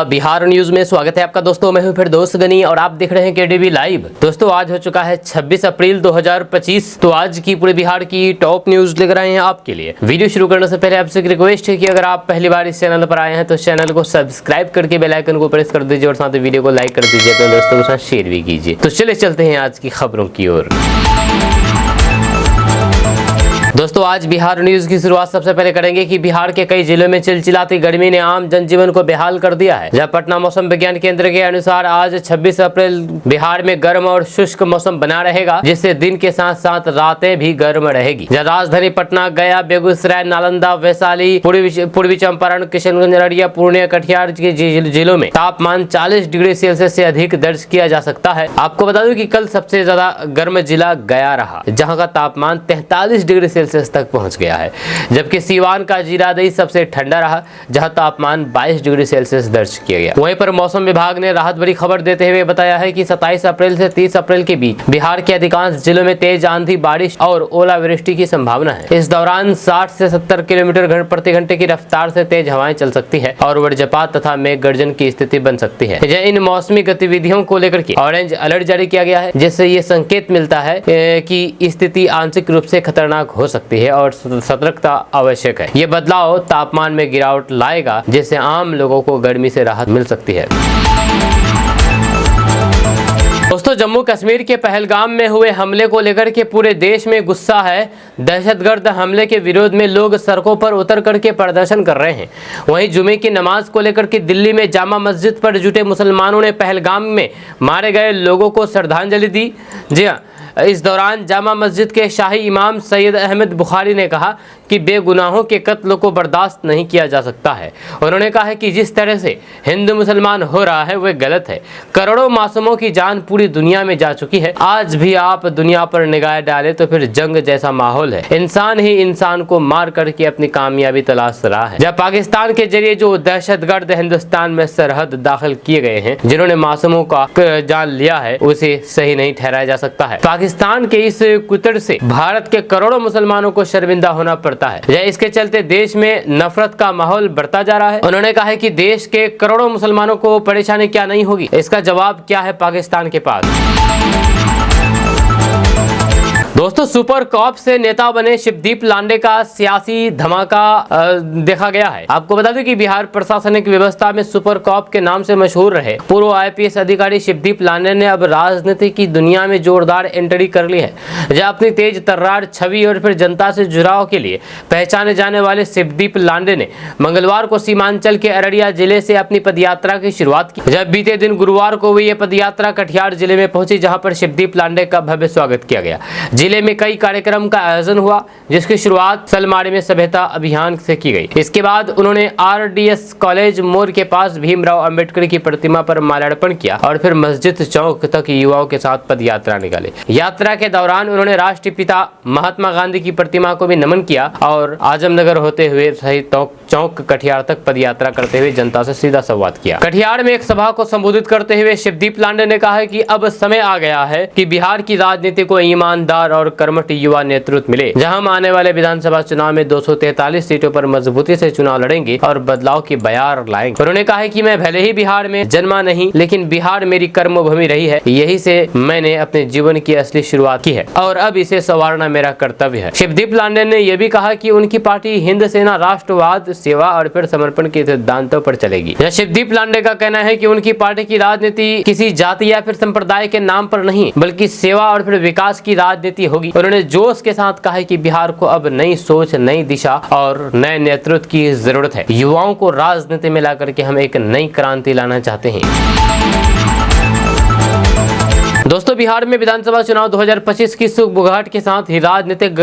Bihar news में स्वागत है आपका दोस्तों। मैं हूं फिर दोस्त गनी और आप देख रहे हैं केडीवी लाइव। दोस्तों आज हो चुका है 26 अप्रैल 2025। तो आज की पूरे बिहार की टॉप न्यूज लेकर आए हैं आपके लिए। वीडियो शुरू करने से पहले आपसे एक रिक्वेस्ट है कि अगर आप पहली बार इस चैनल पर आए हैं तो चैनल को सब्सक्राइब करके बेल आइकन को प्रेस कर दीजिए और साथ ही वीडियो को लाइक कर दीजिए, तो दोस्तों के साथ शेयर भी कीजिए। तो चले चलते हैं आज की खबरों की ओर। दोस्तों आज बिहार न्यूज की शुरुआत सबसे पहले करेंगे कि बिहार के कई जिलों में चिलचिलाती गर्मी ने आम जनजीवन को बेहाल कर दिया है। जहां पटना मौसम विज्ञान केंद्र के अनुसार आज 26 अप्रैल बिहार में गर्म और शुष्क मौसम बना रहेगा, जिससे दिन के साथ साथ रातें भी गर्म रहेगी। जहां राजधानी पटना, गया, बेगूसराय, नालंदा, वैशाली, पूर्वी चंपारण, किशनगंज, अररिया, पूर्णिया, कटिहार के जिलों में तापमान 40 डिग्री सेल्सियस से अधिक दर्ज किया जा सकता है। आपको बता दूं कि कल सबसे ज्यादा गर्म जिला गया रहा, जहाँ का तापमान 43 डिग्री सेल्सियस तक पहुंच गया है, जबकि सीवान का जीरादेई सबसे ठंडा रहा, जहां तापमान 22 डिग्री सेल्सियस दर्ज किया गया। वहीं पर मौसम विभाग ने राहत भरी खबर देते हुए बताया है कि 27 अप्रैल से 30 अप्रैल के बीच बिहार के अधिकांश जिलों में तेज आंधी, बारिश और ओलावृष्टि की संभावना है। इस दौरान 60 से 70 किलोमीटर प्रति घंटे की रफ्तार से तेज हवाएं चल सकती है और वज्रपात तथा मेघ गर्जन की स्थिति बन सकती है। इन मौसमी गतिविधियों को लेकर के ऑरेंज अलर्ट जारी किया गया है, जिससे ये संकेत मिलता है कि स्थिति आंशिक रूप से खतरनाक हो सकती है और सतर्कता आवश्यक है। ये बदलाव तापमान में गिरावट लाएगा, जिससे आम लोगों को गर्मी से राहत मिल सकती है। दोस्तों जम्मू कश्मीर के पहलगाम में हुए हमले को लेकर के पूरे देश में गुस्सा है। दहशतगर्द हमले के विरोध में लोग सड़कों पर उतर करके प्रदर्शन कर रहे हैं। वहीं जुमे की नमाज को लेकर के दिल्ली में जामा मस्जिद पर जुटे मुसलमानों ने पहलगाम में मारे गए लोगों को श्रद्धांजलि दी। जी हाँ, इस दौरान जामा मस्जिद के शाही इमाम सैयद अहमद बुखारी ने कहा कि बेगुनाहों के कत्ल को बर्दाश्त नहीं किया जा सकता है। उन्होंने कहा है कि जिस तरह से हिंदू मुसलमान हो रहा है वह गलत है। करोड़ों मासूमों की जान पूरी दुनिया में जा चुकी है। आज भी आप दुनिया पर निगाह डालें तो फिर जंग जैसा माहौल है। इंसान ही इंसान को मार करके अपनी कामयाबी तलाश रहा है। जब पाकिस्तान के जरिए जो दहशतगर्द हिंदुस्तान में सरहद दाखिल किए गए हैं, जिन्होंने मासूमों का जान लिया है, उसे सही नहीं ठहराया जा सकता है। पाकिस्तान के इस कुतड़ से भारत के करोड़ों मुसलमानों को शर्मिंदा होना पड़ता है। इसके चलते देश में नफरत का माहौल बढ़ता जा रहा है। उन्होंने कहा है कि देश के करोड़ों मुसलमानों को परेशानी क्या नहीं होगी, इसका जवाब क्या है पाकिस्तान के पास। दोस्तों सुपर कॉप से नेता बने शिवदीप लांडे का सियासी धमाका देखा गया है। आपको बता दें कि बिहार प्रशासनिक व्यवस्था में सुपर कॉप के नाम से मशहूर रहे पूर्व आईपीएस अधिकारी शिवदीप लांडे ने अब राजनीति की दुनिया में जोरदार एंट्री कर ली है। जहां अपनी तेज तर्रार छवि और फिर जनता से जुड़ाव के लिए पहचाने जाने वाले शिवदीप लांडे ने मंगलवार को सीमांचल के अररिया जिले से अपनी पदयात्रा की शुरुआत की। जब बीते दिन गुरुवार को हुई ये पदयात्रा कटिहार जिले में पहुंची, जहां पर शिवदीप लांडे का भव्य स्वागत किया गया। जिले में कई कार्यक्रम का आयोजन हुआ, जिसकी शुरुआत सलमाड़ी में सभ्यता अभियान से की गई। इसके बाद उन्होंने आरडीएस कॉलेज मोड़ के पास भीमराव अंबेडकर की प्रतिमा पर माल्यार्पण किया और फिर मस्जिद चौक तक युवाओं के साथ पदयात्रा निकाली। यात्रा के दौरान उन्होंने राष्ट्रपिता महात्मा गांधी की प्रतिमा को भी नमन किया और आजमनगर होते हुए शहीद चौक कटिहार तक पदयात्रा करते हुए जनता से सीधा संवाद किया। कटिहार में एक सभा को संबोधित करते हुए शिवदीप लांडे ने कहा कि अब समय आ गया है कि बिहार की राजनीति को ईमानदार और कर्मठ युवा नेतृत्व मिले। जहां हम आने वाले विधानसभा चुनाव में 243 सीटों पर मजबूती से चुनाव लड़ेंगे और बदलाव की बयार लाएंगे। उन्होंने कहा कि मैं भले ही बिहार में जन्मा नहीं, लेकिन बिहार मेरी कर्मभूमि रही है। यही से मैंने अपने जीवन की असली शुरुआत की है और अब इसे संवारना मेरा कर्तव्य है। शिवदीप लांडे ने यह भी कहा कि उनकी पार्टी हिंद सेना राष्ट्रवाद, सेवा और फिर समर्पण के सिद्धांतों पर चलेगी। शिवदीप लांडे का कहना है कि उनकी पार्टी की राजनीति किसी जाति या फिर संप्रदाय के नाम पर नहीं, बल्कि सेवा और फिर विकास की राजनीति होगी। उन्होंने जोश के साथ कहा कि बिहार को अब नई सोच, नई दिशा और नए नेतृत्व की जरूरत है। युवाओं को राजनीति में लाकर के हम एक नई क्रांति लाना चाहते हैं। दोस्तों बिहार में विधानसभा चुनाव 2025 की सुगबुगाहट के साथ ही राजनीतिक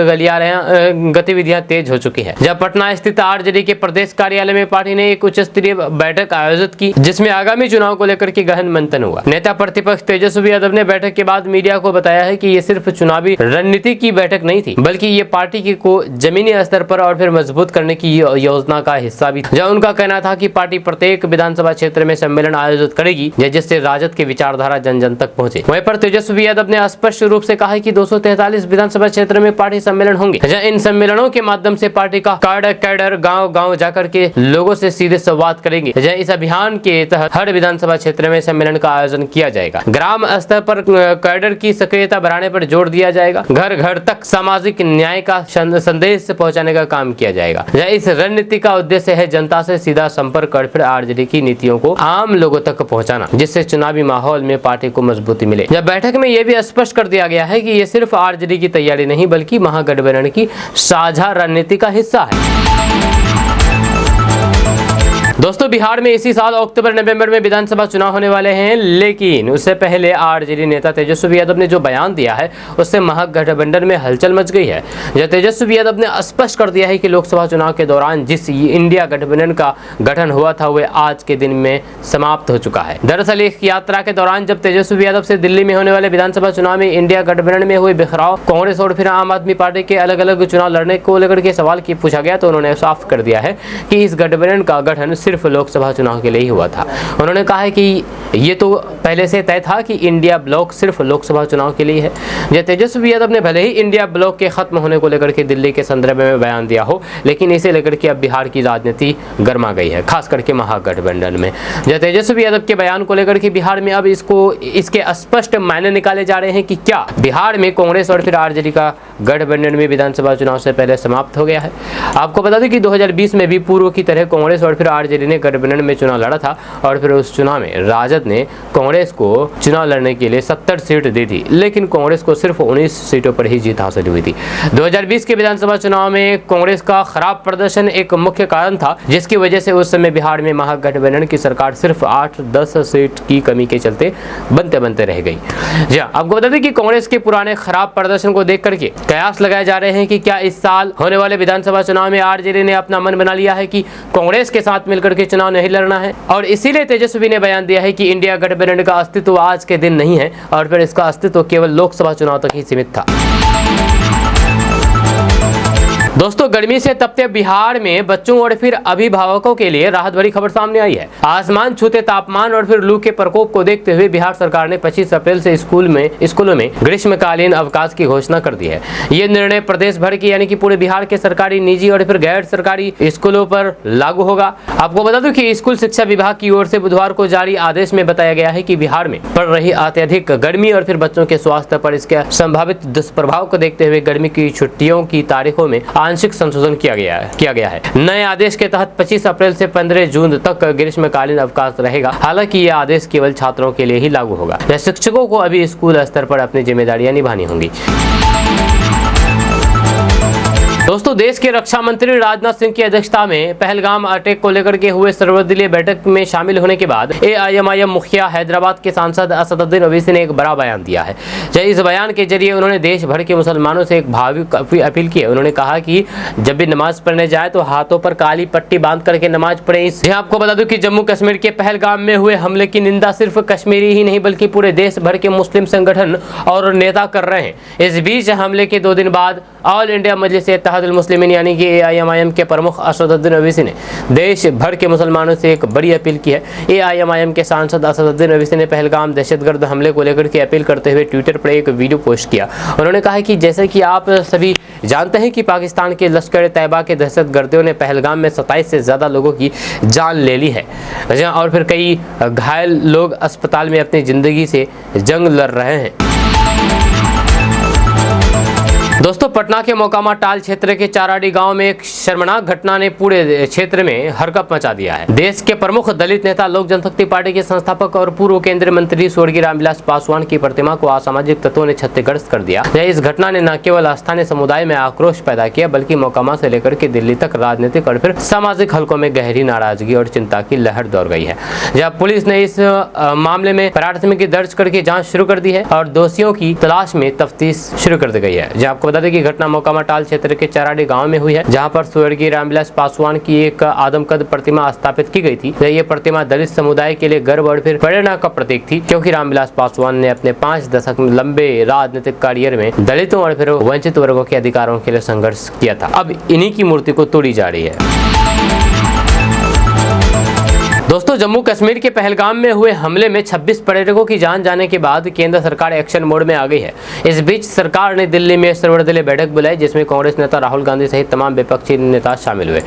गतिविधियां तेज हो चुकी है। जब पटना स्थित आरजेडी के प्रदेश कार्यालय में पार्टी ने एक उच्च स्तरीय बैठक आयोजित की, जिसमें आगामी चुनाव को लेकर के गहन मंथन हुआ। नेता प्रतिपक्ष तेजस्वी यादव ने बैठक के बाद मीडिया को बताया है कि ये सिर्फ चुनावी रणनीति की बैठक नहीं थी, बल्कि ये पार्टी को जमीनी स्तर पर और फिर मजबूत करने की योजना का हिस्सा भी था। जहाँ उनका कहना था कि पार्टी प्रत्येक विधानसभा क्षेत्र में सम्मेलन आयोजित करेगी, जिससे राजद की विचारधारा जन जन तक पहुंचे। वहीं पर तेजस्वी यादव ने स्पष्ट रूप से कहा है कि 243 विधानसभा क्षेत्र में पार्टी सम्मेलन होंगे। इन सम्मेलनों के माध्यम से पार्टी का कैडर गांव-गांव जाकर के लोगों से सीधे संवाद करेंगे। इस अभियान के तहत हर विधानसभा क्षेत्र में सम्मेलन का आयोजन किया जाएगा। ग्राम स्तर पर कैडर की सक्रियता बढ़ाने पर जोर दिया जाएगा। घर घर तक सामाजिक न्याय का संदेश पहुंचाने का काम किया जाएगा। इस रणनीति का उद्देश्य है जनता से सीधा संपर्क और फिर आरजेडी की नीतियों को आम लोगों तक पहुंचाना, जिससे चुनावी माहौल में पार्टी को मजबूती मिले। बैठक में यह भी स्पष्ट कर दिया गया है कि ये सिर्फ आरजेडी की तैयारी नहीं बल्कि महागठबंधन की साझा रणनीति का हिस्सा है। दोस्तों, बिहार में इसी साल अक्टूबर नवंबर में विधानसभा चुनाव होने वाले हैं, लेकिन उससे पहले आरजेडी नेता तेजस्वी यादव ने जो बयान दिया है उससे महागठबंधन में हलचल मच गई है। जब तेजस्वी यादव ने स्पष्ट कर दिया है कि लोकसभा चुनाव के दौरान जिस इंडिया गठबंधन का गठन हुआ था वह आज के दिन में समाप्त हो चुका है। दरअसल एक यात्रा के दौरान जब तेजस्वी यादव से दिल्ली में होने वाले विधानसभा चुनाव में इंडिया गठबंधन में हुए बिखराव, कांग्रेस और फिर आम आदमी पार्टी के अलग अलग चुनाव लड़ने को लेकर के सवाल पूछा गया तो उन्होंने साफ कर दिया है कि इस गठबंधन का गठन सिर्फ लोकसभा चुनाव के लिए ही हुआ था। उन्होंने कहा है कि ये तो पहले से तय था कि इंडिया ब्लॉक सिर्फ लोकसभा चुनाव के लिए है। जब तेजस्वी यादव ने भले ही इंडिया ब्लॉक के खत्म होने को लेकर के दिल्ली के संदर्भ में बयान दिया हो, लेकिन इसे लेकर के अब बिहार की राजनीति गर्मा गई है, खास करके महागठबंधन में। जब तेजस्वी यादव के बयान को लेकर के बिहार में अब इसके स्पष्ट मायने निकाले जा रहे हैं कि क्या बिहार में कांग्रेस और फिर आरजेडी का गठबंधन में विधानसभा चुनाव से पहले समाप्त हो गया है। आपको बता दें कि 2020 में भी पूर्व की तरह कांग्रेस और फिर आरजेडी ने गठबंधन में चुनाव लड़ा था और फिर उस चुनाव में राजद ने कांग्रेस को चुनाव लड़ने के लिए 70 सीट दी थी, लेकिन कांग्रेस को सिर्फ 19 सीटों पर ही जीत हासिल हुई थी। 2020 के विधानसभा चुनाव में कांग्रेस का खराब प्रदर्शन एक मुख्य कारण था, जिसकी वजह से उस समय बिहार में महागठबंधन की सरकार सिर्फ 8-10 सीट की कमी के चलते बनते रह गई। जी आपको बता दें कि कांग्रेस के पुराने खराब प्रदर्शन को देख करके कयास लगाए जा रहे हैं कि क्या इस साल होने वाले विधानसभा चुनाव में आरजेडी ने अपना मन बना लिया है कि कांग्रेस के साथ मिलकर के चुनाव नहीं लड़ना है, और इसीलिए तेजस्वी ने बयान दिया है कि इंडिया गठबंधन का अस्तित्व आज के दिन नहीं है और फिर इसका अस्तित्व केवल लोकसभा चुनाव तक ही सीमित था। दोस्तों, गर्मी से तपते बिहार में बच्चों और फिर अभिभावकों के लिए राहत भरी खबर सामने आई है। आसमान छूते तापमान और फिर लू के प्रकोप को देखते हुए बिहार सरकार ने 25 अप्रैल से स्कूलों में ग्रीष्मकालीन अवकाश की घोषणा कर दी है। ये निर्णय प्रदेश भर की यानी कि पूरे बिहार के सरकारी, निजी और फिर गैर सरकारी स्कूलों पर लागू होगा। आपको बता दूं कि स्कूल शिक्षा विभाग की ओर से बुधवार को जारी आदेश में बताया गया है कि बिहार में पड़ रही अत्यधिक गर्मी और फिर बच्चों के स्वास्थ्य पर इसके संभावित दुष्प्रभाव को देखते हुए गर्मी की छुट्टियों की तारीखों में आंशिक संशोधन किया गया है। नए आदेश के तहत 25 अप्रैल से 15 जून तक ग्रीष्मकालीन अवकाश रहेगा। हालांकि यह आदेश केवल छात्रों के लिए ही लागू होगा। शिक्षकों को अभी स्कूल स्तर पर अपनी जिम्मेदारियां निभानी होंगी। दोस्तों, देश के रक्षा मंत्री राजनाथ सिंह की अध्यक्षता में पहलगाम अटैक को लेकर के हुए सर्वदलीय बैठक में शामिल होने के बाद एआईएमआईएम मुखिया हैदराबाद के सांसद असदुद्दीन ओवैसी ने एक बड़ा बयान दिया है। इस बयान के जरिए उन्होंने देश भर के मुसलमानों से एक भावुक अपील की है। उन्होंने कहा कि जब भी नमाज पढ़ने जाए तो हाथों पर काली पट्टी बांध करके नमाज पढ़े। आपको बता दूं कि जम्मू कश्मीर के पहलगाम में हुए हमले की निंदा सिर्फ कश्मीरी ही नहीं बल्कि पूरे देश भर के मुस्लिम संगठन और नेता कर रहे हैं। इस बीच हमले के 2 दिन बाद ऑल इंडिया मजलिस इत्तेहादुल मुस्लिमीन यानी कि एआईएमआईएम के प्रमुख असदुद्दीन ओवैसी ने देश भर के मुसलमानों से एक बड़ी अपील की है। एआईएमआईएम के सांसद असदुद्दीन ओवैसी ने पहलगाम दहशतगर्द हमले को लेकर के अपील करते हुए ट्विटर पर एक वीडियो पोस्ट किया। उन्होंने कहा कि जैसे कि आप सभी जानते हैं कि पाकिस्तान के लश्कर तैयबा के दहशतगर्दियों ने पहलगाम में 27 से ज़्यादा लोगों की जान ले ली है और फिर कई घायल लोग अस्पताल में अपनी ज़िंदगी से जंग लड़ रहे हैं। दोस्तों, पटना के मोकामा टाल क्षेत्र के चाराडी गांव में एक शर्मनाक घटना ने पूरे क्षेत्र में हरकंप मचा दिया है। देश के प्रमुख दलित नेता लोक जनशक्ति पार्टी के संस्थापक और पूर्व केंद्रीय मंत्री स्वर्गीय रामविलास पासवान की प्रतिमा को असामाजिक तत्वों ने क्षतिग्रस्त कर दिया। इस घटना ने न केवल स्थानीय समुदाय में आक्रोश पैदा किया बल्कि मोकामा से लेकर के दिल्ली तक राजनीतिक और फिर सामाजिक हलकों में गहरी नाराजगी और चिंता की लहर दौड़ गई है। जब पुलिस ने इस मामले में प्राथमिकी दर्ज करके जाँच शुरू कर दी है और दोषियों की तलाश में तफ्तीश शुरू कर दी गई है। आपको बता दें कि घटना मोकामा टाल क्षेत्र के चाराडी गांव में हुई है, जहां पर स्वर्गीय रामविलास पासवान की एक आदमकद प्रतिमा स्थापित की गई थी। ये प्रतिमा दलित समुदाय के लिए गर्व और फिर प्रेरणा का प्रतीक थी, क्योंकि रामविलास पासवान ने अपने 5 दशक लंबे राजनीतिक करियर में दलितों और फिर वंचित वर्गों के अधिकारों के लिए संघर्ष किया था। अब इन्हीं की मूर्ति को तोड़ी जा रही है। दोस्तों, जम्मू कश्मीर के पहलगाम में हुए हमले में 26 पर्यटकों की जान जाने के बाद केंद्र सरकार एक्शन मोड में आ गई है। इस बीच सरकार ने दिल्ली में सर्वदलीय बैठक बुलाई, जिसमें कांग्रेस नेता राहुल गांधी सहित तमाम विपक्षी नेता शामिल हुए।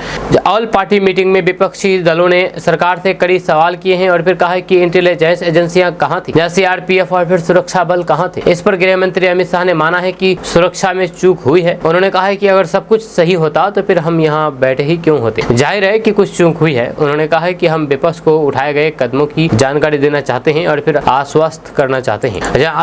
ऑल पार्टी मीटिंग में विपक्षी दलों ने सरकार से कड़ी सवाल किए हैं और फिर कहा है कि इंटेलिजेंस एजेंसियां कहां थी, सीआरपीएफ और फिर सुरक्षा बल कहां थे। इस पर गृह मंत्री अमित शाह ने माना है कि सुरक्षा में चूक हुई है। उन्होंने कहा है कि अगर सब कुछ सही होता तो फिर हम यहाँ बैठे ही क्यों होते। जाहिर है कि कुछ चूक हुई है। उन्होंने कहा है कि हम विपक्ष को उठाए गए कदमों की जानकारी देना चाहते हैं और फिर आश्वस्त करना चाहते हैं।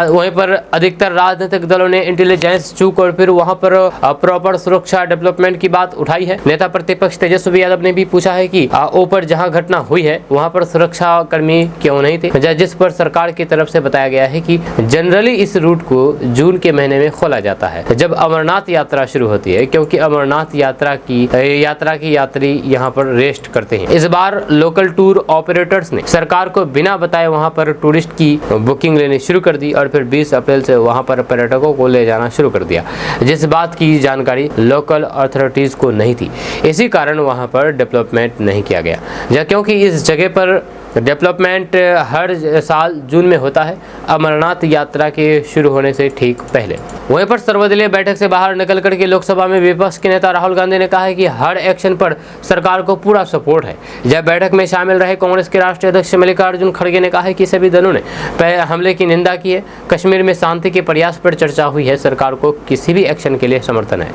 वहीं पर अधिकतर राजनीतिक दलों ने इंटेलिजेंस चूक और फिर वहां पर प्रॉपर सुरक्षा डेवलपमेंट की बात उठाई है। नेता प्रतिपक्ष तेजस्वी यादव ने भी पूछा है कि ऊपर जहां घटना हुई है वहां पर सुरक्षा कर्मी क्यों नहीं थे, जिस पर सरकार की तरफ से बताया गया है कि जनरली इस रूट को जून के महीने में खोला जाता है जब अमरनाथ यात्रा शुरू होती है, क्योंकि अमरनाथ यात्रा की यात्री यहाँ पर रेस्ट करते हैं। इस बार लोकल टूर ऑपरेटर्स ने सरकार को बिना बताए वहां पर टूरिस्ट की बुकिंग लेनी शुरू कर दी और फिर 20 अप्रैल से वहां पर पर्यटकों को ले जाना शुरू कर दिया, जिस बात की जानकारी लोकल अथॉरिटीज को नहीं थी। इसी कारण वहां पर डेवलपमेंट नहीं किया गया, क्योंकि इस जगह पर डेवलपमेंट हर साल जून में होता है, अमरनाथ यात्रा के शुरू होने से ठीक पहले। वहीं पर सर्वदलीय बैठक से बाहर निकल करके लोकसभा में विपक्ष के नेता राहुल गांधी ने कहा है कि हर एक्शन पर सरकार को पूरा सपोर्ट है। जब बैठक में शामिल रहे कांग्रेस के राष्ट्रीय अध्यक्ष मल्लिकार्जुन खड़गे ने कहा है कि सभी दलों ने हमले की निंदा की है। कश्मीर में शांति के प्रयास पर चर्चा हुई है। सरकार को किसी भी एक्शन के लिए समर्थन है।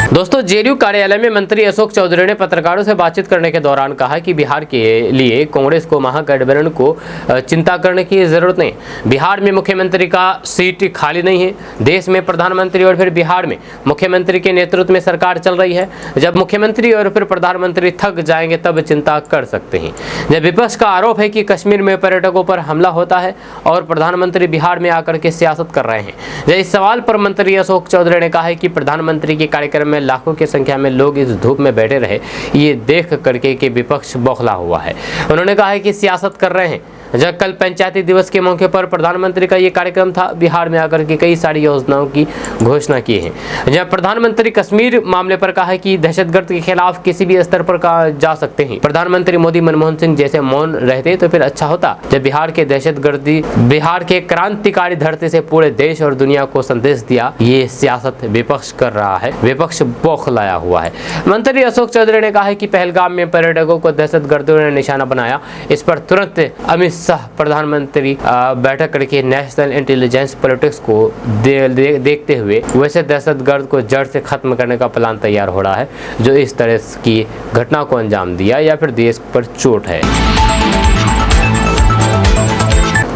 दोस्तों, जेडीयू कार्यालय में मंत्री अशोक चौधरी ने पत्रकारों से बातचीत करने के दौरान कहा कि बिहार के लिए कांग्रेस को महागठबंधन को चिंता करने की जरूरत नहीं। बिहार में मुख्यमंत्री का सीट खाली नहीं है। देश में प्रधानमंत्री और फिर बिहार में मुख्यमंत्री के नेतृत्व में सरकार चल रही है। जब मुख्यमंत्री और फिर प्रधानमंत्री थक जाएंगे तब चिंता कर सकते हैं। जब विपक्ष का आरोप है कि कश्मीर में पर्यटकों पर हमला होता है और प्रधानमंत्री बिहार में आकर के सियासत कर रहे हैं। इस सवाल पर मंत्री अशोक चौधरी ने कहा है कि प्रधानमंत्री के कार्यक्रम में लाखों की संख्या में लोग इस धूप में बैठे रहे, ये देख करके कि विपक्ष बौखला हुआ है। उन्होंने कहा है कि सियासत कर रहे हैं। जब कल पंचायती दिवस के मौके पर प्रधानमंत्री का ये कार्यक्रम था, बिहार में आकर के कई सारी योजनाओं की घोषणा की है। जब प्रधानमंत्री कश्मीर मामले पर कहा है कि दहशतगर्द के खिलाफ किसी भी स्तर पर कहा जा सकते हैं। प्रधानमंत्री मोदी मनमोहन सिंह जैसे मौन रहते तो फिर अच्छा होता। जब बिहार के दहशतगर्दी बिहार के क्रांतिकारी धरती से पूरे देश और दुनिया को संदेश दिया। ये सियासत विपक्ष कर रहा है, विपक्ष बौखलाया हुआ है। मंत्री अशोक चौधरी ने कहा है कि पहलगाम में पर्यटकों को दहशतगर्दों ने निशाना बनाया। इस पर तुरंत अमित शाह प्रधानमंत्री बैठक करके नेशनल इंटेलिजेंस पॉलिटिक्स को देखते हुए वैसे दहशतगर्द को जड़ से खत्म करने का प्लान तैयार हो रहा है, जो इस तरह की घटना को अंजाम दिया या फिर देश पर चोट है।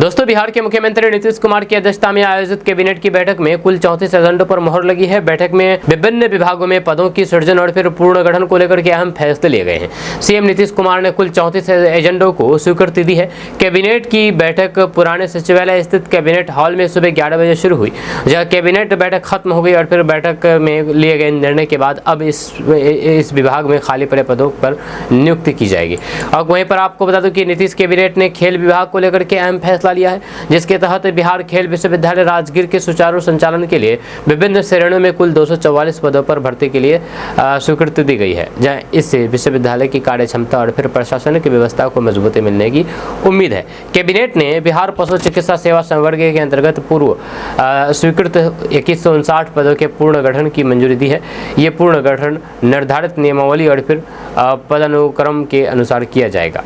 दोस्तों, बिहार के मुख्यमंत्री नीतीश कुमार की अध्यक्षता में आयोजित कैबिनेट की बैठक में कुल 34 एजेंडों पर मोहर लगी है। बैठक में विभिन्न विभागों में पदों की सृजन और फिर पूर्ण गठन को लेकर के अहम फैसले लिए गए हैं। सीएम नीतीश कुमार ने कुल 34 एजेंडों को स्वीकृति दी है। कैबिनेट की बैठक पुराने सचिवालय स्थित कैबिनेट हॉल में सुबह 11 बजे शुरू हुई। जहाँ कैबिनेट बैठक खत्म हो गई और फिर बैठक में लिए गए निर्णय के बाद अब इस विभाग में खाली पड़े पदों पर नियुक्ति की जाएगी। और वहीं पर आपको बता दूं कि नीतीश कैबिनेट ने खेल विभाग को लेकर के अहम फैसला लिया है, जिसके तहत बिहार खेल विश्वविद्यालय राजगीर के सुचारू संचालन के लिए विभिन्न श्रेणियों में कुल 244 पदों पर भर्ती के लिए स्वीकृति दी गई है। जहां इससे विश्वविद्यालय की कार्य क्षमता और फिर प्रशासन की व्यवस्था को मजबूती मिलने की उम्मीद है। कैबिनेट ने बिहार पशु चिकित्सा सेवा संवर्ग के अंतर्गत पूर्व स्वीकृत 2159 पदों के पूर्ण गठन की मंजूरी दी है। ये पूर्ण गठन निर्धारित नियमावली और फिर पदानुक्रम के अनुसार किया जाएगा।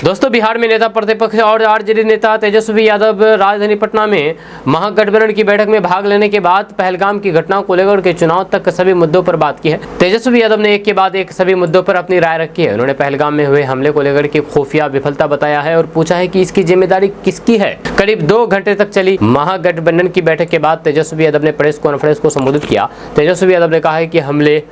दोस्तों, बिहार में नेता प्रतिपक्ष और आरजेडी नेता तेजस्वी यादव राजधानी पटना में महागठबंधन की बैठक में भाग लेने के बाद पहलगाम की घटनाओं को लेकर के चुनाव तक सभी मुद्दों पर बात की है। तेजस्वी यादव ने एक के बाद एक सभी मुद्दों पर अपनी राय रखी है। उन्होंने पहलगाम में हुए हमले को लेकर के खुफिया विफलता बताया है और पूछा है कि इसकी जिम्मेदारी किसकी है। करीब 2 घंटे तक चली महागठबंधन की बैठक के बाद तेजस्वी यादव ने प्रेस कॉन्फ्रेंस को संबोधित किया। तेजस्वी यादव ने कहा है कि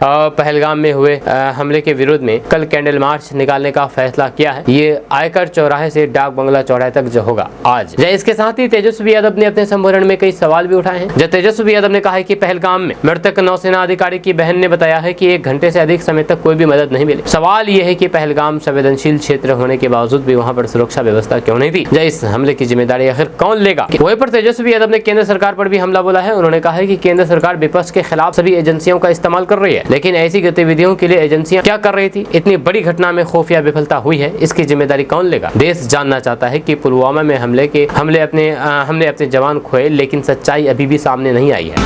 पहलगाम में हुए हमले के विरोध में कल कैंडल मार्च निकालने का फैसला किया है। ये आयकर चौराहे से डाक बंगला चौराहे तक जो होगा आज। इसके साथ ही तेजस्वी यादव ने अपने संबोधन में कई सवाल भी उठाए हैं। तेजस्वी यादव ने कहा है कि पहलगाम में मृतक नौसेना अधिकारी की बहन ने बताया है कि 1 घंटे से अधिक समय तक कोई भी मदद नहीं मिली। सवाल यह है कि पहलगाम संवेदनशील क्षेत्र होने के बावजूद भी वहां पर सुरक्षा व्यवस्था क्यों नहीं थी? इस हमले की जिम्मेदारी आखिर कौन लेगा? वहीं पर तेजस्वी यादव ने केंद्र सरकार पर भी हमला बोला है। उन्होंने कहा है कि केंद्र सरकार विपक्ष के खिलाफ सभी एजेंसियों का इस्तेमाल कर रही है, लेकिन ऐसी गतिविधियों के लिए एजेंसियां क्या कर रही थी? इतनी बड़ी घटना में खुफिया विफलता हुई है, इसकी जिम्मेदारी कौन लेगा? देश जानना चाहता है कि पुलवामा में हमने अपने जवान खोए, लेकिन सच्चाई अभी भी सामने नहीं आई है।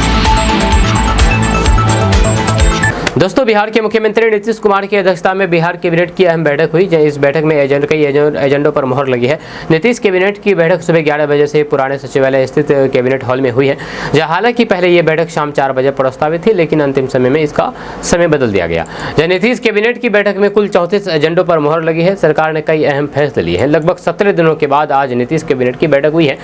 दोस्तों, बिहार के मुख्यमंत्री नीतीश कुमार की अध्यक्षता में बिहार कैबिनेट की अहम बैठक हुई। इस बैठक में कई एजेंडों पर मोहर लगी है। नीतीश कैबिनेट की बैठक सुबह 11 बजे से पुराने सचिवालय स्थित कैबिनेट हॉल में हुई है, जहां हालांकि पहले ये बैठक शाम 4 बजे प्रस्तावित थी, लेकिन अंतिम समय में इसका समय बदल दिया गया। नीतीश कैबिनेट की बैठक में कुल 34 एजेंडों पर मोहर लगी है। सरकार ने कई अहम फैसले लिए हैं। लगभग 17 दिनों के बाद आज नीतीश कैबिनेट की बैठक हुई है।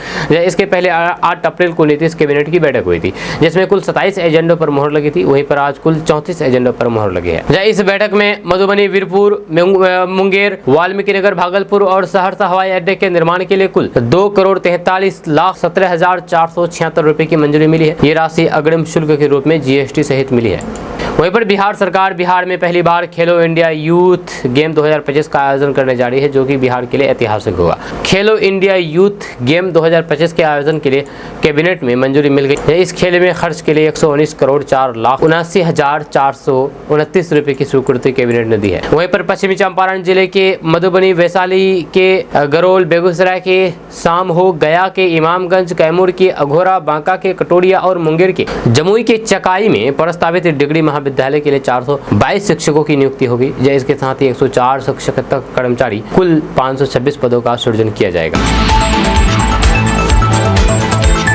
इसके पहले 8 अप्रैल को नीतीश कैबिनेट की बैठक हुई थी, जिसमें कुल 27 एजेंडों पर मोहर लगी थी। वहीं पर आज कुल 34 एजेंडों पर मोहर लगी है। इस बैठक में मधुबनी, वीरपुर, मुंगेर, वाल्मीकिनगर, भागलपुर और सहरसा हवाई अड्डे के निर्माण के लिए कुल 2,43,17,476 रुपए की मंजूरी मिली है। ये राशि अग्रिम शुल्क के रूप में जीएसटी सहित मिली है। वहीं पर बिहार सरकार बिहार में पहली बार खेलो इंडिया यूथ गेम 2025 का आयोजन करने जा रही है, जो कि बिहार के लिए ऐतिहासिक होगा। खेलो इंडिया यूथ गेम 2025 के आयोजन के लिए कैबिनेट में मंजूरी मिल गई। इस खेल में खर्च के लिए 119,04,79,429 रुपए की स्वीकृति कैबिनेट ने दी है। वहीं पर पश्चिमी चंपारण जिले के मधुबनी, वैशाली के गरोल, बेगूसराय के सामहो, गया के इमामगंज, कैमूर के अघोरा, बांका के कटोरिया और मुंगेर के जमुई के चकाई में प्रस्तावित डिग्री महाविद्यालय के लिए 422 शिक्षकों की नियुक्ति होगी। इसके साथ ही 104 शिक्षक कर्मचारी, कुल 526 पदों का सृजन किया जाएगा।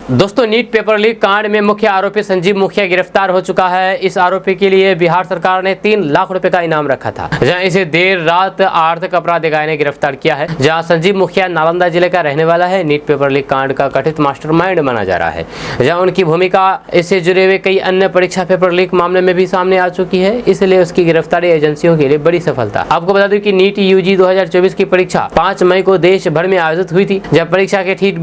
दोस्तों, नीट पेपर लीक कांड में मुख्य आरोपी संजीव मुखिया गिरफ्तार हो चुका है। इस आरोपी के लिए बिहार सरकार ने 3 लाख रुपए का इनाम रखा था, जहां इसे देर रात आर्थिक अपराध इकाई ने गिरफ्तार किया है। जहां संजीव मुखिया नालंदा जिले का रहने वाला है। नीट पेपर लीक कांड का कथित मास्टरमाइंड माना जा रहा है, जहां उनकी भूमिका इससे जुड़े हुए कई अन्य परीक्षा पेपर लीक मामले में भी सामने आ चुकी है। इसलिए उसकी गिरफ्तारी एजेंसियों के लिए बड़ी सफलता। आपको बता दें कि नीट यूजी 2024 की परीक्षा 5 मई को देश भर में आयोजित हुई थी। जब परीक्षा के ठीक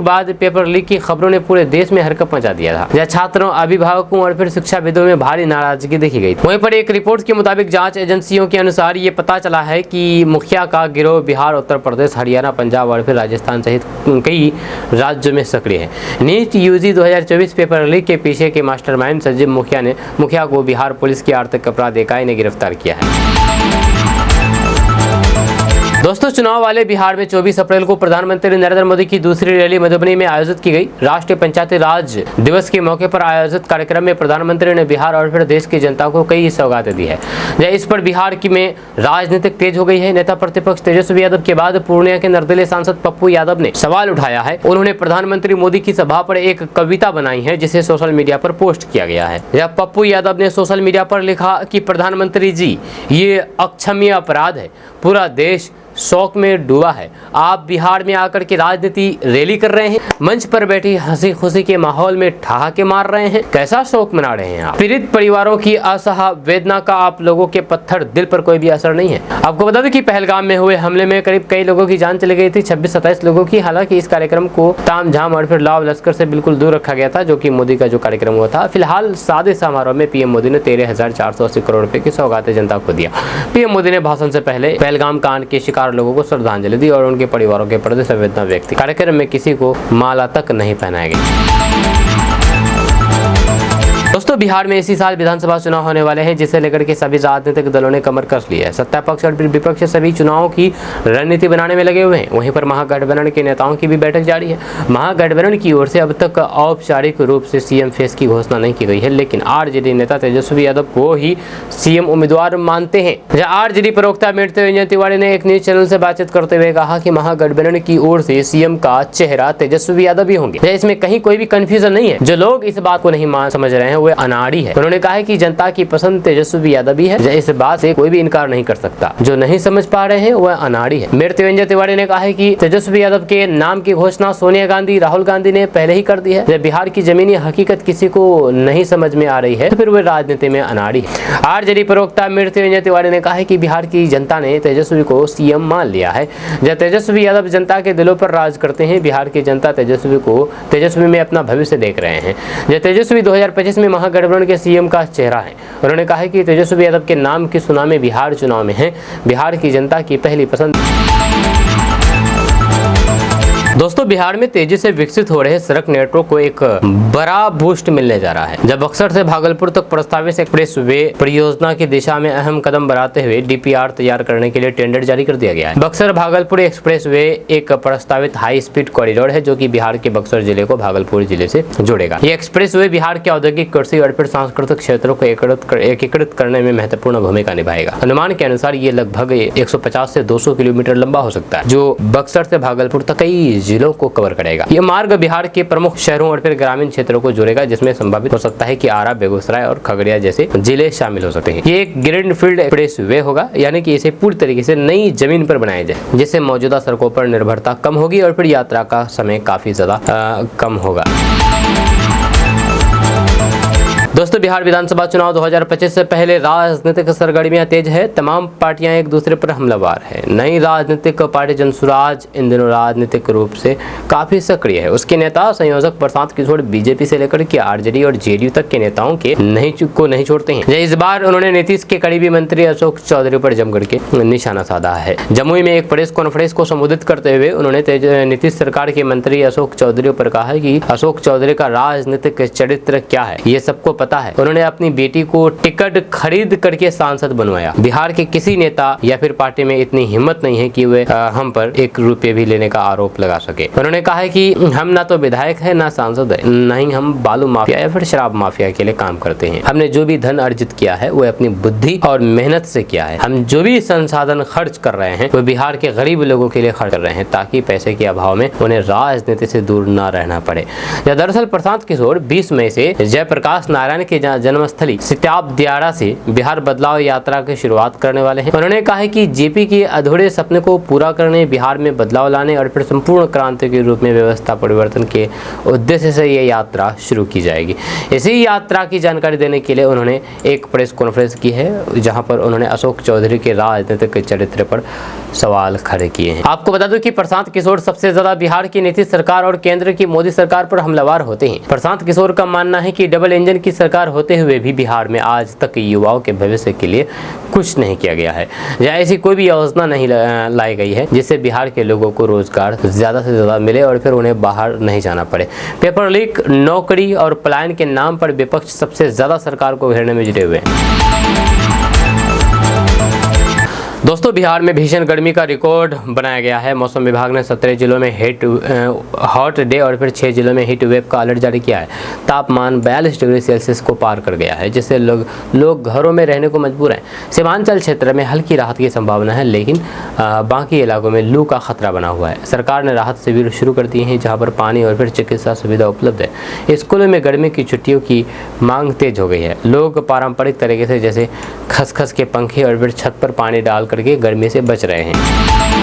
बाद पेपर लीक की खबरों ने पूरे देश में हरकत मचा दिया था, जहां छात्रों, अभिभावकों और फिर शिक्षाविदों में भारी नाराजगी देखी गई। वहीं पर एक रिपोर्ट के मुताबिक जांच एजेंसियों के अनुसार ये पता चला है कि मुखिया का गिरोह बिहार, उत्तर प्रदेश, हरियाणा, पंजाब और फिर राजस्थान सहित कई राज्यों में सक्रिय है। नीट यूजी 2024 पेपर लीक के पीछे के मास्टरमाइंड संजीव मुखिया को बिहार पुलिस की आर्थिक अपराध इकाई ने गिरफ्तार किया है। दोस्तों, चुनाव वाले बिहार में 24 अप्रैल को प्रधानमंत्री नरेंद्र मोदी की दूसरी रैली मधुबनी में आयोजित की गई। राष्ट्रीय पंचायती राज दिवस के मौके पर आयोजित कार्यक्रम में प्रधानमंत्री ने बिहार और फिर देश की जनता को कई सौगातें दी है। इस पर बिहार में राजनीतिक तेज हो गई है। नेता प्रतिपक्ष तेजस्वी यादव के बाद पूर्णिया के निर्दलीय सांसद पप्पू यादव ने सवाल उठाया है। उन्होंने प्रधानमंत्री मोदी की सभा पर एक कविता बनाई है, जिसे सोशल मीडिया पर पोस्ट किया गया है। पप्पू यादव ने सोशल मीडिया पर लिखा कि प्रधानमंत्री जी, ये अक्षम्य अपराध है, पूरा देश शौक में डूबा है। आप बिहार में आकर के राजनीति रैली कर रहे हैं, मंच पर बैठी हंसी खुशी के माहौल में ठहाके मार रहे हैं। कैसा शौक मना रहे हैं आप? पीड़ित परिवारों की असह वेदना का आप लोगों के पत्थर दिल पर कोई भी असर नहीं है। आपको बता दें कि पहलगाम में हुए हमले में करीब कई लोगों की जान चली गई थी, 26-27 लोगों की। हालांकि इस कार्यक्रम को तामझाम और फिर लाव लश्कर से बिल्कुल दूर रखा गया था, जो कि मोदी का जो कार्यक्रम हुआ था। फिलहाल सादे समारोह में पीएम मोदी ने 13,480 करोड़ रुपए की सौगातें जनता को दिया। पीएम मोदी ने भाषण से पहले पहलगाम कांड के शिकार लोगों को श्रद्धांजलि दी और उनके परिवारों के प्रति संवेदना व्यक्त की। कार्यक्रम में किसी को माला तक नहीं पहनाया गया। दोस्तों, बिहार में इसी साल विधानसभा चुनाव होने वाले हैं, जिसे लेकर के सभी राजनीतिक दलों ने कमर कस ली है। सत्ता पक्ष और विपक्ष सभी चुनावों की रणनीति बनाने में लगे हुए हैं। वहीं पर महागठबंधन के नेताओं की भी बैठक जारी है। महागठबंधन की ओर से अब तक औपचारिक रूप से सीएम फेस की घोषणा नहीं की गई है, लेकिन आरजेडी नेता तेजस्वी यादव को ही सीएम उम्मीदवार मानते हैं। आरजेडी प्रवक्ता मृत्युंजय तिवारी ने एक न्यूज चैनल से बातचीत करते हुए कहा कि महागठबंधन की ओर से सीएम का चेहरा तेजस्वी यादव ही होंगे। इसमें कहीं कोई भी कंफ्यूजन नहीं है। जो लोग इस बात को नहीं समझ रहे हैं, वे अनाड़ी है। उन्होंने कहा है कि जनता की पसंद तेजस्वी यादव ही है, इस बात से कोई भी इनकार नहीं कर सकता। जो नहीं समझ पा रहे हैं वह अनाड़ी है। मृत्युंजय तिवारी ने कहा है कि तेजस्वी यादव के नाम की घोषणा सोनिया गांधी, राहुल गांधी ने पहले ही कर दी है। जब बिहार की जमीनी हकीकत किसी को नहीं समझ में आ रही है तो फिर वह राजनीति में अनाड़ी है। आरजेडी प्रवक्ता मृत्युंजय तिवारी ने कहा है कि बिहार की जनता ने तेजस्वी को सीएम मान लिया है। जब तेजस्वी यादव जनता के दिलों पर राज करते हैं, बिहार की जनता तेजस्वी में अपना भविष्य देख रहे हैं। जब तेजस्वी 2025 में महागठबंधन के सीएम का चेहरा है। उन्होंने कहा है कि तेजस्वी यादव के नाम की सुनामी बिहार चुनाव में है। बिहार की जनता की पहली पसंद। दोस्तों, बिहार में तेजी से विकसित हो रहे सड़क नेटवर्क को एक बड़ा बूस्ट मिलने जा रहा है। जब बक्सर से भागलपुर तक प्रस्तावित एक्सप्रेस वे परियोजना की दिशा में अहम कदम बढ़ाते हुए डीपीआर तैयार करने के लिए टेंडर जारी कर दिया गया है। बक्सर भागलपुर एक्सप्रेस वे एक प्रस्तावित हाई स्पीड कॉरिडोर है जो कि बिहार के बक्सर जिले को भागलपुर जिले से जोड़ेगा। ये एक्सप्रेस वे बिहार के औद्योगिक, कृषि और फिर सांस्कृतिक क्षेत्रों को एकीकृत करने में महत्वपूर्ण भूमिका निभाएगा। अनुमान के अनुसार ये लगभग 150 से 200 किलोमीटर लंबा हो सकता है, जो बक्सर से भागलपुर तक कई जिलों को कवर करेगा। ये मार्ग बिहार के प्रमुख शहरों और फिर ग्रामीण क्षेत्रों को जोड़ेगा, जिसमें संभावित हो सकता है कि आरा, बेगूसराय और खगड़िया जैसे जिले शामिल हो सकते हैं। ये एक ग्रीनफील्ड एक्सप्रेस वे होगा, यानी कि इसे पूरी तरीके से नई जमीन पर बनाया जाए, जिससे मौजूदा सड़कों पर निर्भरता कम होगी और फिर यात्रा का समय काफी ज्यादा कम होगा। दोस्तों, बिहार विधानसभा चुनाव 2025 से पहले राजनीतिक सरगर्मियां तेज है। तमाम पार्टियां एक दूसरे पर हमलावर है। नई राजनीतिक पार्टी जनसुराज इन दिनों राजनीतिक रूप से काफी सक्रिय है। उसके नेता संयोजक प्रशांत किशोर बीजेपी से लेकर के आरजेडी और जेडीयू तक के नेताओं के नहीं छोड़ते हैं। इस बार उन्होंने नीतीश के करीबी मंत्री अशोक चौधरी पर जमकर के निशाना साधा है। जमुई में एक प्रेस कॉन्फ्रेंस को संबोधित करते हुए उन्होंने नीतीश सरकार के मंत्री अशोक चौधरी पर कहा है कि अशोक चौधरी का राजनीतिक चरित्र क्या है ये सबको पता है। उन्होंने अपनी बेटी को टिकट खरीद करके सांसद बनवाया। बिहार के किसी नेता या फिर पार्टी में इतनी हिम्मत नहीं है कि वे हम पर 1 रुपये भी लेने का आरोप लगा सके। उन्होंने कहा है कि हम ना तो विधायक है ना सांसद है, नहीं हम बालू माफिया या फिर शराब माफिया के लिए काम करते हैं। हमने जो भी धन अर्जित किया है वो अपनी बुद्धि और मेहनत से किया है। हम जो भी संसाधन खर्च कर रहे हैं वो बिहार के गरीब लोगों के लिए खर्च कर रहे हैं, ताकि पैसे के अभाव में उन्हें राजनीति से दूर न रहना पड़े। दरअसल प्रशांत किशोर 20 मई से जयप्रकाश नारायण के जन्मस्थली सिताब दियारा से बिहार बदलाव यात्रा की शुरुआत करने वाले हैं। उन्होंने कहा है कि जेपी के अधूरे सपने को पूरा करने, बिहार में बदलाव लाने और फिर संपूर्ण क्रांति के रूप में व्यवस्था परिवर्तन के उद्देश्य से ये यात्रा शुरू की जाएगी। इसी यात्रा की जानकारी देने के लिए उन्होंने एक प्रेस कॉन्फ्रेंस की है, जहां पर उन्होंने अशोक चौधरी के राजनीतिक चरित्र पर सवाल खड़े किए हैं। आपको बता दूं कि प्रशांत किशोर सबसे ज्यादा बिहार की नीतीश सरकार और केंद्र की मोदी सरकार पर हमलावर होते हैं। प्रशांत किशोर का मानना है कि डबल इंजन की सरकार होते हुए भी बिहार में आज तक युवाओं के भविष्य के लिए कुछ नहीं किया गया है, या ऐसी कोई भी योजना नहीं लाई गई है जिससे बिहार के लोगों को रोजगार ज्यादा से ज्यादा मिले और फिर उन्हें बाहर नहीं जाना पड़े। पेपर लीक, नौकरी और पलायन के नाम पर विपक्ष सबसे ज्यादा सरकार को घेरने में जुटे हुए हैं। दोस्तों, बिहार में भीषण गर्मी का रिकॉर्ड बनाया गया है। मौसम विभाग ने 17 जिलों में हॉट डे और फिर 6 जिलों में हीट वेव का अलर्ट जारी किया है। तापमान 42 डिग्री सेल्सियस को पार कर गया है, जिससे लोग घरों में रहने को मजबूर हैं। सीमांचल क्षेत्र में हल्की राहत की संभावना है, लेकिन बाकी इलाकों में लू का खतरा बना हुआ है। सरकार ने राहत शिविर शुरू कर दिए हैं, जहाँ पर पानी और फिर चिकित्सा सुविधा उपलब्ध है। स्कूलों में गर्मी की छुट्टियों की मांग तेज हो गई है। लोग पारंपरिक तरीके से जैसे खसखस के पंखे और फिर छत पर पानी डाल करके गर्मी से बच रहे हैं।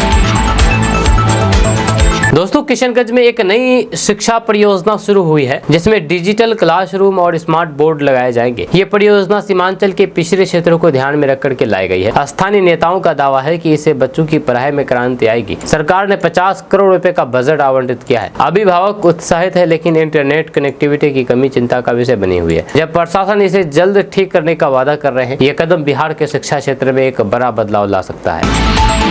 दोस्तों, किशनगंज में एक नई शिक्षा परियोजना शुरू हुई है, जिसमें डिजिटल क्लासरूम और स्मार्ट बोर्ड लगाए जाएंगे। ये परियोजना सीमांचल के पिछड़े क्षेत्रों को ध्यान में रख करके लाई गई है। स्थानीय नेताओं का दावा है कि इससे बच्चों की पढ़ाई में क्रांति आएगी। सरकार ने 50 करोड़ रुपए का बजट आवंटित किया है। अभिभावक उत्साहित है, लेकिन इंटरनेट कनेक्टिविटी की कमी चिंता का विषय बनी हुई है। जब प्रशासन इसे जल्द ठीक करने का वादा कर रहे हैं, ये कदम बिहार के शिक्षा क्षेत्र में एक बड़ा बदलाव ला सकता है।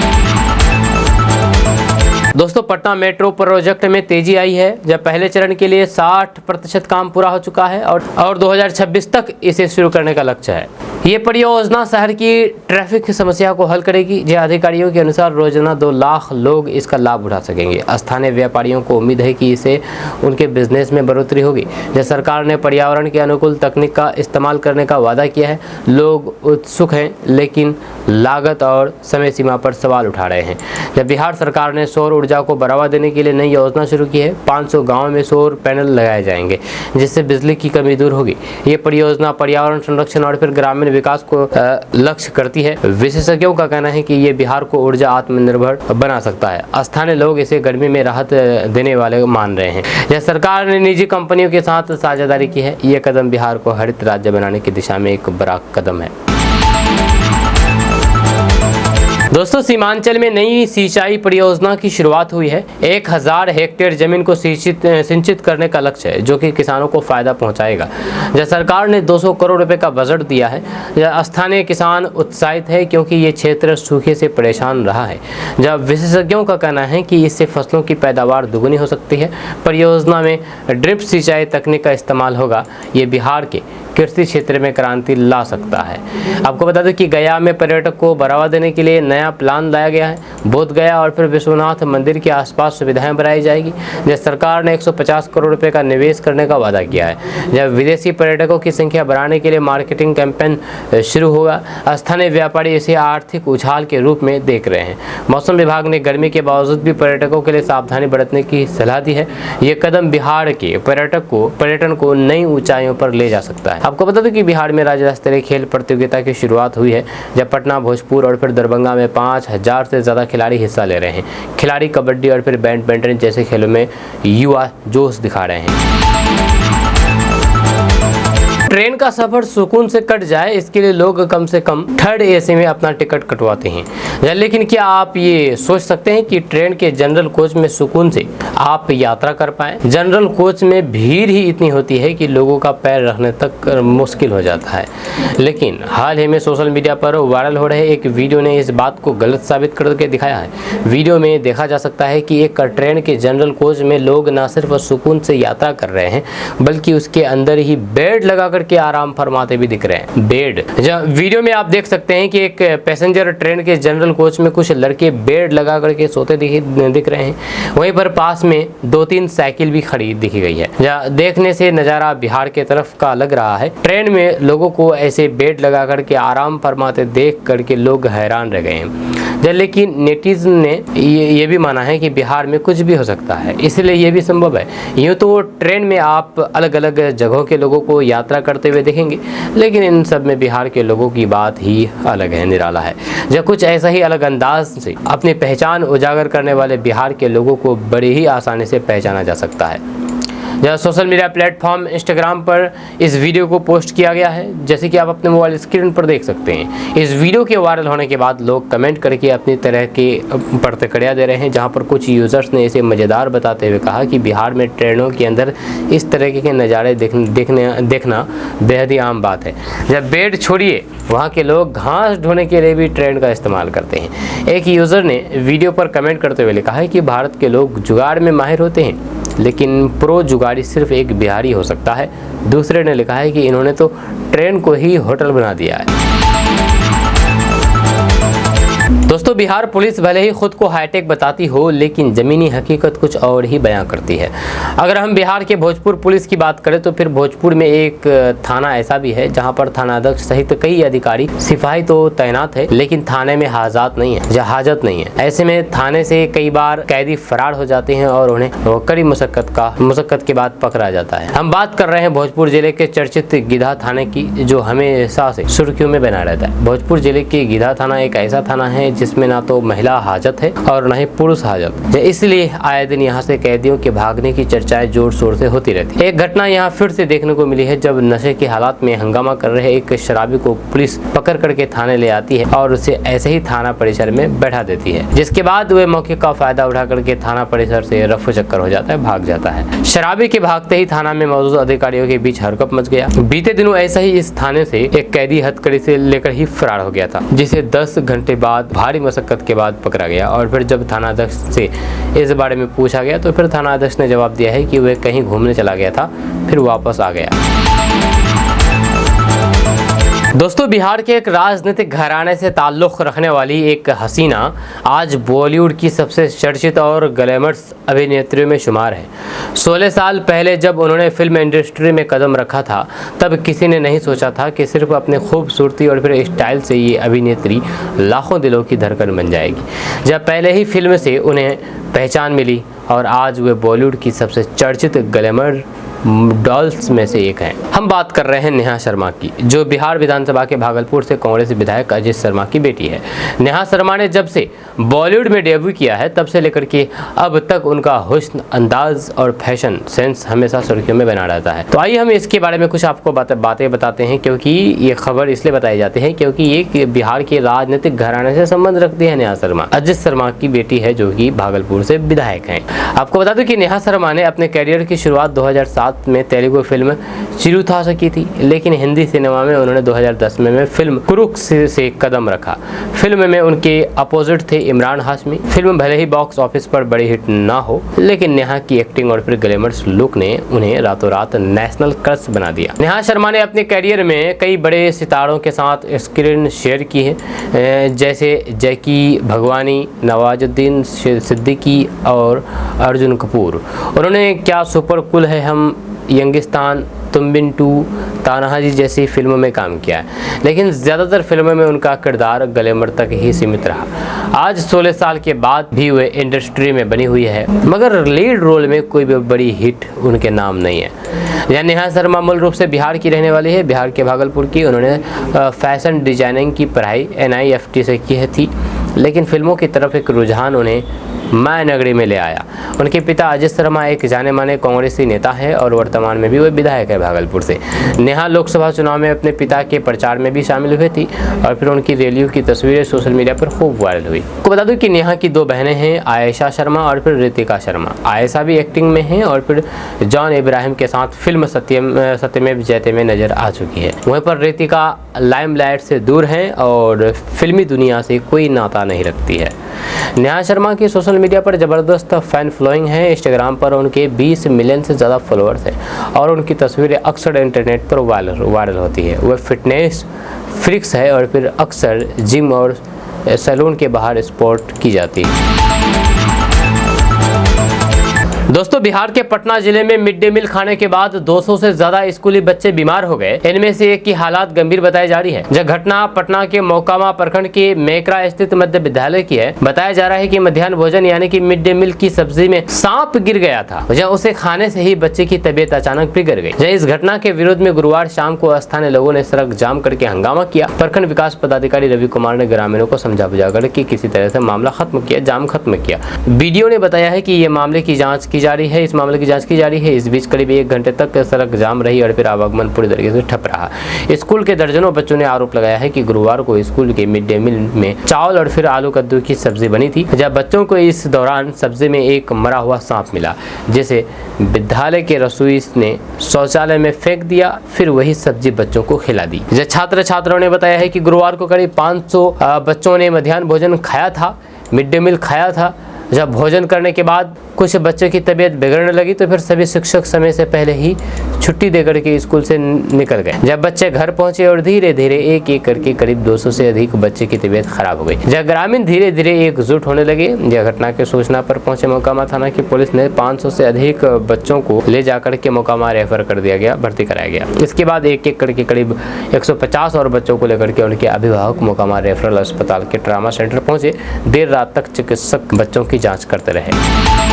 दोस्तों, पटना मेट्रो प्रोजेक्ट में तेजी आई है। जब पहले चरण के लिए 60% काम पूरा हो चुका है और 2026 तक इसे शुरू करने का लक्ष्य है। ये परियोजना शहर की ट्रैफिक की समस्या को हल करेगी। जो अधिकारियों के अनुसार रोजाना 2 लाख लोग इसका लाभ उठा सकेंगे। स्थानीय व्यापारियों को उम्मीद है कि इससे उनके बिजनेस में बढ़ोतरी होगी। जब सरकार ने पर्यावरण के अनुकूल तकनीक का इस्तेमाल करने का वादा किया है, लोग उत्सुक हैं, लेकिन लागत और समय सीमा पर सवाल उठा रहे हैं। जब बिहार सरकार ने सौर ऊर्जा को बढ़ावा देने के लिए नई योजना शुरू की है। 500 गाँव में सौर पैनल लगाए जाएंगे जिससे बिजली की कमी दूर होगी। ये परियोजना पर्यावरण संरक्षण और फिर ग्रामीण विकास को लक्ष्य करती है। विशेषज्ञों का कहना है कि ये बिहार को ऊर्जा आत्मनिर्भर बना सकता है। स्थानीय लोग इसे गर्मी में राहत देने वाले मान रहे हैं। यह सरकार ने निजी कंपनियों के साथ साझेदारी की है। ये कदम बिहार को हरित राज्य बनाने की दिशा में एक बड़ा कदम है। दोस्तों, सीमांचल में नई सिंचाई परियोजना की शुरुआत हुई है। 1000 हेक्टेयर जमीन को सिंचित करने का लक्ष्य है जो कि किसानों को फायदा पहुंचाएगा। जब सरकार ने 200 करोड़ रुपए का बजट दिया है, स्थानीय किसान उत्साहित है क्योंकि ये क्षेत्र सूखे से परेशान रहा है। जब विशेषज्ञों का कहना है कि इससे फसलों की पैदावार दुगुनी हो सकती है। परियोजना में ड्रिप सिंचाई तकनीक का इस्तेमाल होगा। ये बिहार के कृषि क्षेत्र में क्रांति ला सकता है। आपको बता दें कि गया में पर्यटक को बढ़ावा देने के लिए नया प्लान लाया गया है। बोध गया और फिर विश्वनाथ मंदिर के आसपास सुविधाएं बढ़ाई जाएगी। जब सरकार ने 150 करोड़ रुपए का निवेश करने का वादा किया है। जब विदेशी पर्यटकों की संख्या बढ़ाने के लिए मार्केटिंग कैंपेन शुरू होगा। स्थानीय व्यापारी इसे आर्थिक उछाल के रूप में देख रहे हैं। मौसम विभाग ने गर्मी के बावजूद भी पर्यटकों के लिए सावधानी बरतने की सलाह दी है। ये कदम बिहार के पर्यटन को नई ऊंचाइयों पर ले जा सकता है। आपको बता दें कि बिहार में राज्य स्तरीय खेल प्रतियोगिता की शुरुआत हुई है। जब पटना, भोजपुर और फिर दरभंगा में 5000 से ज़्यादा खिलाड़ी हिस्सा ले रहे हैं। खिलाड़ी कबड्डी और फिर बैडमिंटन जैसे खेलों में युवा जोश दिखा रहे हैं। ट्रेन का सफर सुकून से कट जाए, इसके लिए लोग कम से कम थर्ड एसी में अपना टिकट कटवाते हैं। लेकिन क्या आप ये सोच सकते हैं कि ट्रेन के जनरल कोच में सुकून से आप यात्रा कर पाएं? जनरल कोच में भीड़ ही इतनी होती है कि लोगों का पैर रखने तक मुश्किल हो जाता है। लेकिन हाल ही में सोशल मीडिया पर वायरल हो रहे एक वीडियो ने इस बात को गलत साबित करके दिखाया है। वीडियो में देखा जा सकता है कि एक ट्रेन के जनरल कोच में लोग न सिर्फ सुकून से यात्रा कर रहे हैं बल्कि उसके अंदर ही बेड लगा के आराम फरमाते भी दिख रहे हैं। बेड, जब वीडियो में आप देख सकते हैं कि एक पैसेंजर ट्रेन के जनरल कोच में कुछ लड़के बेड लगा करके सोते दिख रहे हैं। वहीं पर पास में 2-3 साइकिल भी खड़ी दिखी गई है। जहाँ देखने से नज़ारा बिहार के तरफ का लग रहा है। ट्रेन में लोगों को ऐसे बेड लगा करके आराम फरमाते देख करके लोग हैरान रह गए हैं। लेकिन नेटिजन ने ये भी माना है कि बिहार में कुछ भी हो सकता है, इसलिए ये भी संभव है। यूँ तो ट्रेन में आप अलग अलग जगहों के लोगों को यात्रा करते हुए देखेंगे, लेकिन इन सब में बिहार के लोगों की बात ही अलग है, निराला है। जब कुछ ऐसा ही अलग अंदाज से अपनी पहचान उजागर करने वाले बिहार के लोगों को बड़ी ही आसानी से पहचाना जा सकता है। जहाँ सोशल मीडिया प्लेटफॉर्म इंस्टाग्राम पर इस वीडियो को पोस्ट किया गया है, जैसे कि आप अपने मोबाइल स्क्रीन पर देख सकते हैं। इस वीडियो के वायरल होने के बाद लोग कमेंट करके अपनी तरह के प्रतिक्रिया दे रहे हैं, जहां पर कुछ यूज़र्स ने इसे मज़ेदार बताते हुए कहा कि बिहार में ट्रेनों के अंदर इस तरह के नज़ारे देखना बेहद ही आम बात है। जब बेड छोड़िए, वहाँ के लोग घास ढोने के लिए भी ट्रेन का इस्तेमाल करते हैं। एक यूज़र ने वीडियो पर कमेंट करते हुए लिखा है कि भारत के लोग जुगाड़ में माहिर होते हैं, लेकिन प्रो जुगाड़ी सिर्फ एक बिहारी हो सकता है। दूसरे ने लिखा है कि इन्होंने तो ट्रेन को ही होटल बना दिया है। दोस्तों, बिहार पुलिस भले ही खुद को हाईटेक बताती हो, लेकिन ज़मीनी हकीकत कुछ और ही बयां करती है। अगर हम बिहार के भोजपुर पुलिस की बात करें तो फिर भोजपुर में एक थाना ऐसा भी है जहां पर थानाध्यक्ष सहित कई अधिकारी सिपाही तो तैनात है, लेकिन थाने में हाजत नहीं है। ऐसे में थाने से कई बार कैदी फरार हो जाते हैं और उन्हें कड़ी मुशक्कत के बाद पकड़ा जाता है। हम बात कर रहे हैं भोजपुर जिले के चर्चित गिधा थाने की, जो हमेशा से सुर्खियों में बना रहता है। भोजपुर जिले के गिधा थाना एक ऐसा थाना है जिसमें ना तो महिला हाजत है और न ही पुरुष हाजत, इसलिए आए दिन यहाँ से कैदियों के भागने की चर्चाएं जोर शोर से होती रहती है। एक घटना यहाँ फिर से देखने को मिली है, जब नशे के हालात में हंगामा कर रहे एक शराबी को पुलिस पकड़ करके थाने ले आती है और उसे ऐसे ही थाना परिसर में बैठा देती है, जिसके बाद वे मौके का फायदा उठा करके थाना परिसर से रफू चक्कर हो जाता है, भाग जाता है। शराबी के भागते ही थाना में मौजूद अधिकारियों के बीच हरकत मच गया। बीते दिनों ऐसा ही इस थाने से एक कैदी हथकड़ी से लेकर ही फरार हो गया था, जिसे 10 घंटे बाद भारी मशक्कत के बाद पकड़ा गया। और फिर जब थानाध्यक्ष से इस बारे में पूछा गया तो फिर थानाध्यक्ष ने जवाब दिया है कि वह कहीं घूमने चला गया था, फिर वापस आ गया। दोस्तों, बिहार के एक राजनीतिक घराने से ताल्लुक़ रखने वाली एक हसीना आज बॉलीवुड की सबसे चर्चित और ग्लैमरस अभिनेत्रियों में शुमार है। 16 साल पहले जब उन्होंने फिल्म इंडस्ट्री में कदम रखा था, तब किसी ने नहीं सोचा था कि सिर्फ अपनी खूबसूरती और फिर स्टाइल से ये अभिनेत्री लाखों दिलों की धड़कन बन जाएगी। जब पहले ही फिल्म से उन्हें पहचान मिली और आज वे बॉलीवुड की सबसे चर्चित ग्लैमर डॉल्स में से एक हैं। हम बात कर रहे हैं नेहा शर्मा की, जो बिहार विधानसभा के भागलपुर से कांग्रेस विधायक अजित शर्मा की बेटी है। नेहा शर्मा ने जब से बॉलीवुड में डेब्यू किया है, तब से लेकर के अब तक उनका हुस्न, अंदाज और फैशन सेंस हमेशा सुर्खियों में बना रहता है। तो आइए हम इसके बारे में कुछ आपको बातें बताते हैं, क्योंकि ये खबर इसलिए बताई जाती है क्योंकि ये बिहार के राजनीतिक घराने से संबंध रखती है। नेहा शर्मा अजित शर्मा की बेटी है, जो कि भागलपुर से विधायक हैं। आपको बता दूं कि नेहा शर्मा ने अपने करियर की शुरुआत 2007 में तेलुगु फिल्म चिरुथा से की थी, लेकिन हिंदी सिनेमा में उन्होंने 2010 में फिल्म कुरुक से कदम रखा। फिल्म में उनके अपोजिट थे इमरान हाशमी। फिल्म भले ही बॉक्स ऑफिस पर बड़ी हिट ना हो, लेकिन नेहा की एक्टिंग और फिर ग्लैमरस लुक ने उन्हें रातों रात नेशनल क्रश बना दिया। नेहा शर्मा ने अपने करियर में कई बड़े सितारों के साथ स्क्रीन शेयर की है, जैसे जैकी भगवानी, नवाजुद्दीन सिद्दीकी और अर्जुन कपूर। उन्होंने क्या सुपर कूल है हम, यंगिस्तान, तुम बिन टू, तानाजी जैसी फिल्मों में काम किया है, लेकिन ज़्यादातर फिल्मों में उनका किरदार ग्लैमर तक ही सीमित रहा। आज 16 साल के बाद भी वे इंडस्ट्री में बनी हुई है, मगर लीड रोल में कोई भी बड़ी हिट उनके नाम नहीं है। यह नेहा शर्मा मूल रूप से बिहार की रहने वाली है, बिहार के भागलपुर की। उन्होंने फैशन डिजाइनिंग की पढ़ाई NIFT से की थी, लेकिन फिल्मों की तरफ एक रुझान उन्हें मायनगरी में ले आया। उनके पिता अजित शर्मा एक जाने माने कांग्रेसी नेता है और वर्तमान में भी वे विधायक है भागलपुर से। नेहा लोकसभा चुनाव में अपने पिता के प्रचार में भी शामिल हुई थी और फिर उनकी रैलियों की तस्वीरें सोशल मीडिया पर खूब वायरल हुई। आपको बता दूं कि नेहा की 2 बहनें हैं, आयशा शर्मा और फिर रितिका शर्मा। आयशा भी एक्टिंग में है और फिर जॉन इब्राहिम के साथ फिल्म सत्यमेव जयते में नजर आ चुकी है। वहीं पर रितिका लाइमलाइट से दूर हैं और फिल्मी दुनिया से कोई नाता नहीं रखती है। नेहा शर्मा की सोशल मीडिया पर ज़बरदस्त फैन फॉलोइंग है। इंस्टाग्राम पर उनके 20 मिलियन से ज़्यादा फॉलोअर्स हैं और उनकी तस्वीरें अक्सर इंटरनेट पर वायरल होती है। वह फिटनेस फ्रिक्स है और फिर अक्सर जिम और सैलून के बाहर स्पोर्ट की जाती है। दोस्तों, बिहार के पटना जिले में मिड डे मील खाने के बाद 200 से ज्यादा स्कूली बच्चे बीमार हो गए। इनमें से एक की हालात गंभीर बताई जा रही है। यह घटना पटना के मोकामा प्रखंड के मेकरा स्थित मध्य विद्यालय की है। बताया जा रहा है कि मध्याह्न भोजन यानी कि मिड डे मील की सब्जी में सांप गिर गया था। उसे खाने से ही बच्चे की तबीयत अचानक बिगड़ गई। इस घटना के विरोध में गुरुवार शाम को स्थानीय लोगों ने सड़क जाम करके हंगामा किया। प्रखंड विकास पदाधिकारी रवि कुमार ने ग्रामीणों को समझा बुझा कर किसी तरह से मामला खत्म किया, जाम खत्म किया। वीडियो ने बताया है कि ये मामले की जाँच की जा रही है। इस मामले की जांच की जा रही है। इस बीच करीब 1 घंटे तक सड़क जाम रही और फिर आवागमन पूरी तरीके से ठप रहा। स्कूल के दर्जनों बच्चों ने आरोप लगाया है कि गुरुवार को स्कूल के मिड डे मील में चावल और फिर आलू कद्दू की सब्जी बनी थी, जब बच्चों को इस दौरान सब्जी में एक मरा हुआ सांप मिला, जिसे विद्यालय के रसोई ने शौचालय में फेंक दिया। फिर वही सब्जी बच्चों को खिला दी। छात्रों ने बताया है कि गुरुवार को करीब 500 बच्चों ने मध्याह्न भोजन खाया था, मिड डे मील खाया था। जब भोजन करने के बाद कुछ बच्चों की तबीयत बिगड़ने लगी तो फिर सभी शिक्षक समय से पहले ही छुट्टी देकर के स्कूल से निकल गए। जब बच्चे घर पहुंचे और धीरे धीरे एक एक करके करीब 200 से अधिक बच्चे की तबीयत खराब हो गई। जब ग्रामीण धीरे धीरे एकजुट होने लगे, यह घटना की सूचना पर पहुंचे मोकामा थाना की पुलिस ने 500 से अधिक बच्चों को ले जाकर के मोकामा रेफर कर दिया गया, भर्ती कराया गया। इसके बाद एक एक करके करीब 150 और बच्चों को लेकर के उनके अभिभावक मोकामा रेफरल अस्पताल के ट्रामा सेंटर पहुंचे। देर रात तक चिकित्सक बच्चों की जाँच करते रहे।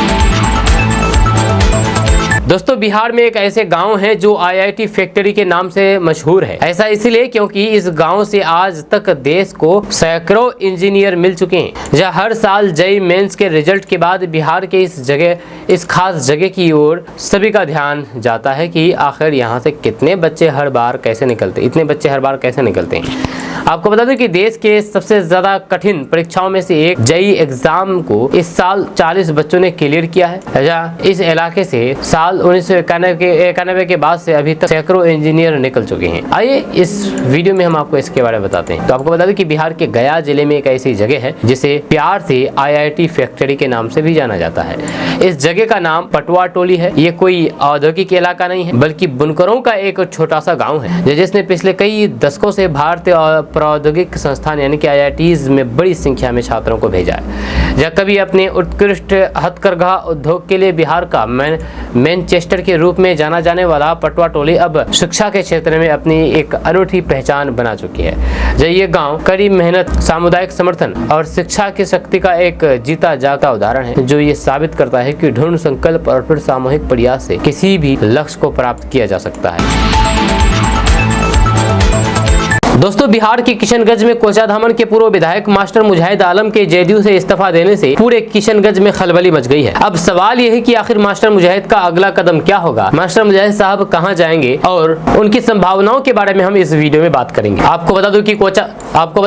दोस्तों, बिहार में एक ऐसे गांव है जो IIT फैक्ट्री के नाम से मशहूर है। ऐसा इसलिए क्योंकि इस गांव से आज तक देश को सैकड़ों इंजीनियर मिल चुके हैं। जहां हर साल JEE मेंस के रिजल्ट के बाद बिहार के इस खास जगह की ओर सभी का ध्यान जाता है कि आखिर यहाँ से कितने बच्चे हर बार कैसे निकलते हैं। आपको बता दें कि देश के सबसे ज्यादा कठिन परीक्षाओं में से एक जेईई एग्जाम को इस साल 40 बच्चों ने क्लियर किया है। जहाँ इस इलाके से साल 1991 के बाद से अभी तक सैकड़ों इंजीनियर निकल चुके हैं। आइए इस वीडियो में हम आपको इसके बारे में बताते हैं। तो आपको बता दें कि बिहार के गया जिले में एक ऐसी जगह है जिसे प्यार से IIT फैक्ट्री के नाम से भी जाना जाता है। इस जगह का नाम पटवा टोली है। ये कोई औद्योगिक इलाका नहीं है बल्कि बुनकरों का एक छोटा सा गाँव है जिसने पिछले कई दशकों से भारतीय प्रौद्योगिक संस्थान यानी कि IITs में बड़ी संख्या में छात्रों को भेजा है। जहाँ कभी अपने उत्कृष्ट हथकरघा उद्योग के लिए बिहार का मैनचेस्टर के रूप में जाना जाने वाला पटवा टोली अब शिक्षा के क्षेत्र में अपनी एक अनूठी पहचान बना चुकी है। जब ये गांव कड़ी मेहनत, सामुदायिक समर्थन और शिक्षा की शक्ति का एक जीता जागता उदाहरण है जो ये साबित करता है कि दृढ़ संकल्प और फिर सामूहिक प्रयास से किसी भी लक्ष्य को प्राप्त किया जा सकता है। दोस्तों, बिहार के किशनगंज में कोचाधामन के पूर्व विधायक मास्टर मुजाहिद आलम के जेडीयू से इस्तीफा देने से पूरे किशनगंज में खलबली मच गई है। अब सवाल यह है कि आखिर मास्टर मुजाहिद का अगला कदम क्या होगा, मास्टर मुजाहिद साहब कहां जाएंगे और उनकी संभावनाओं के बारे में हम इस वीडियो में बात करेंगे। आपको बता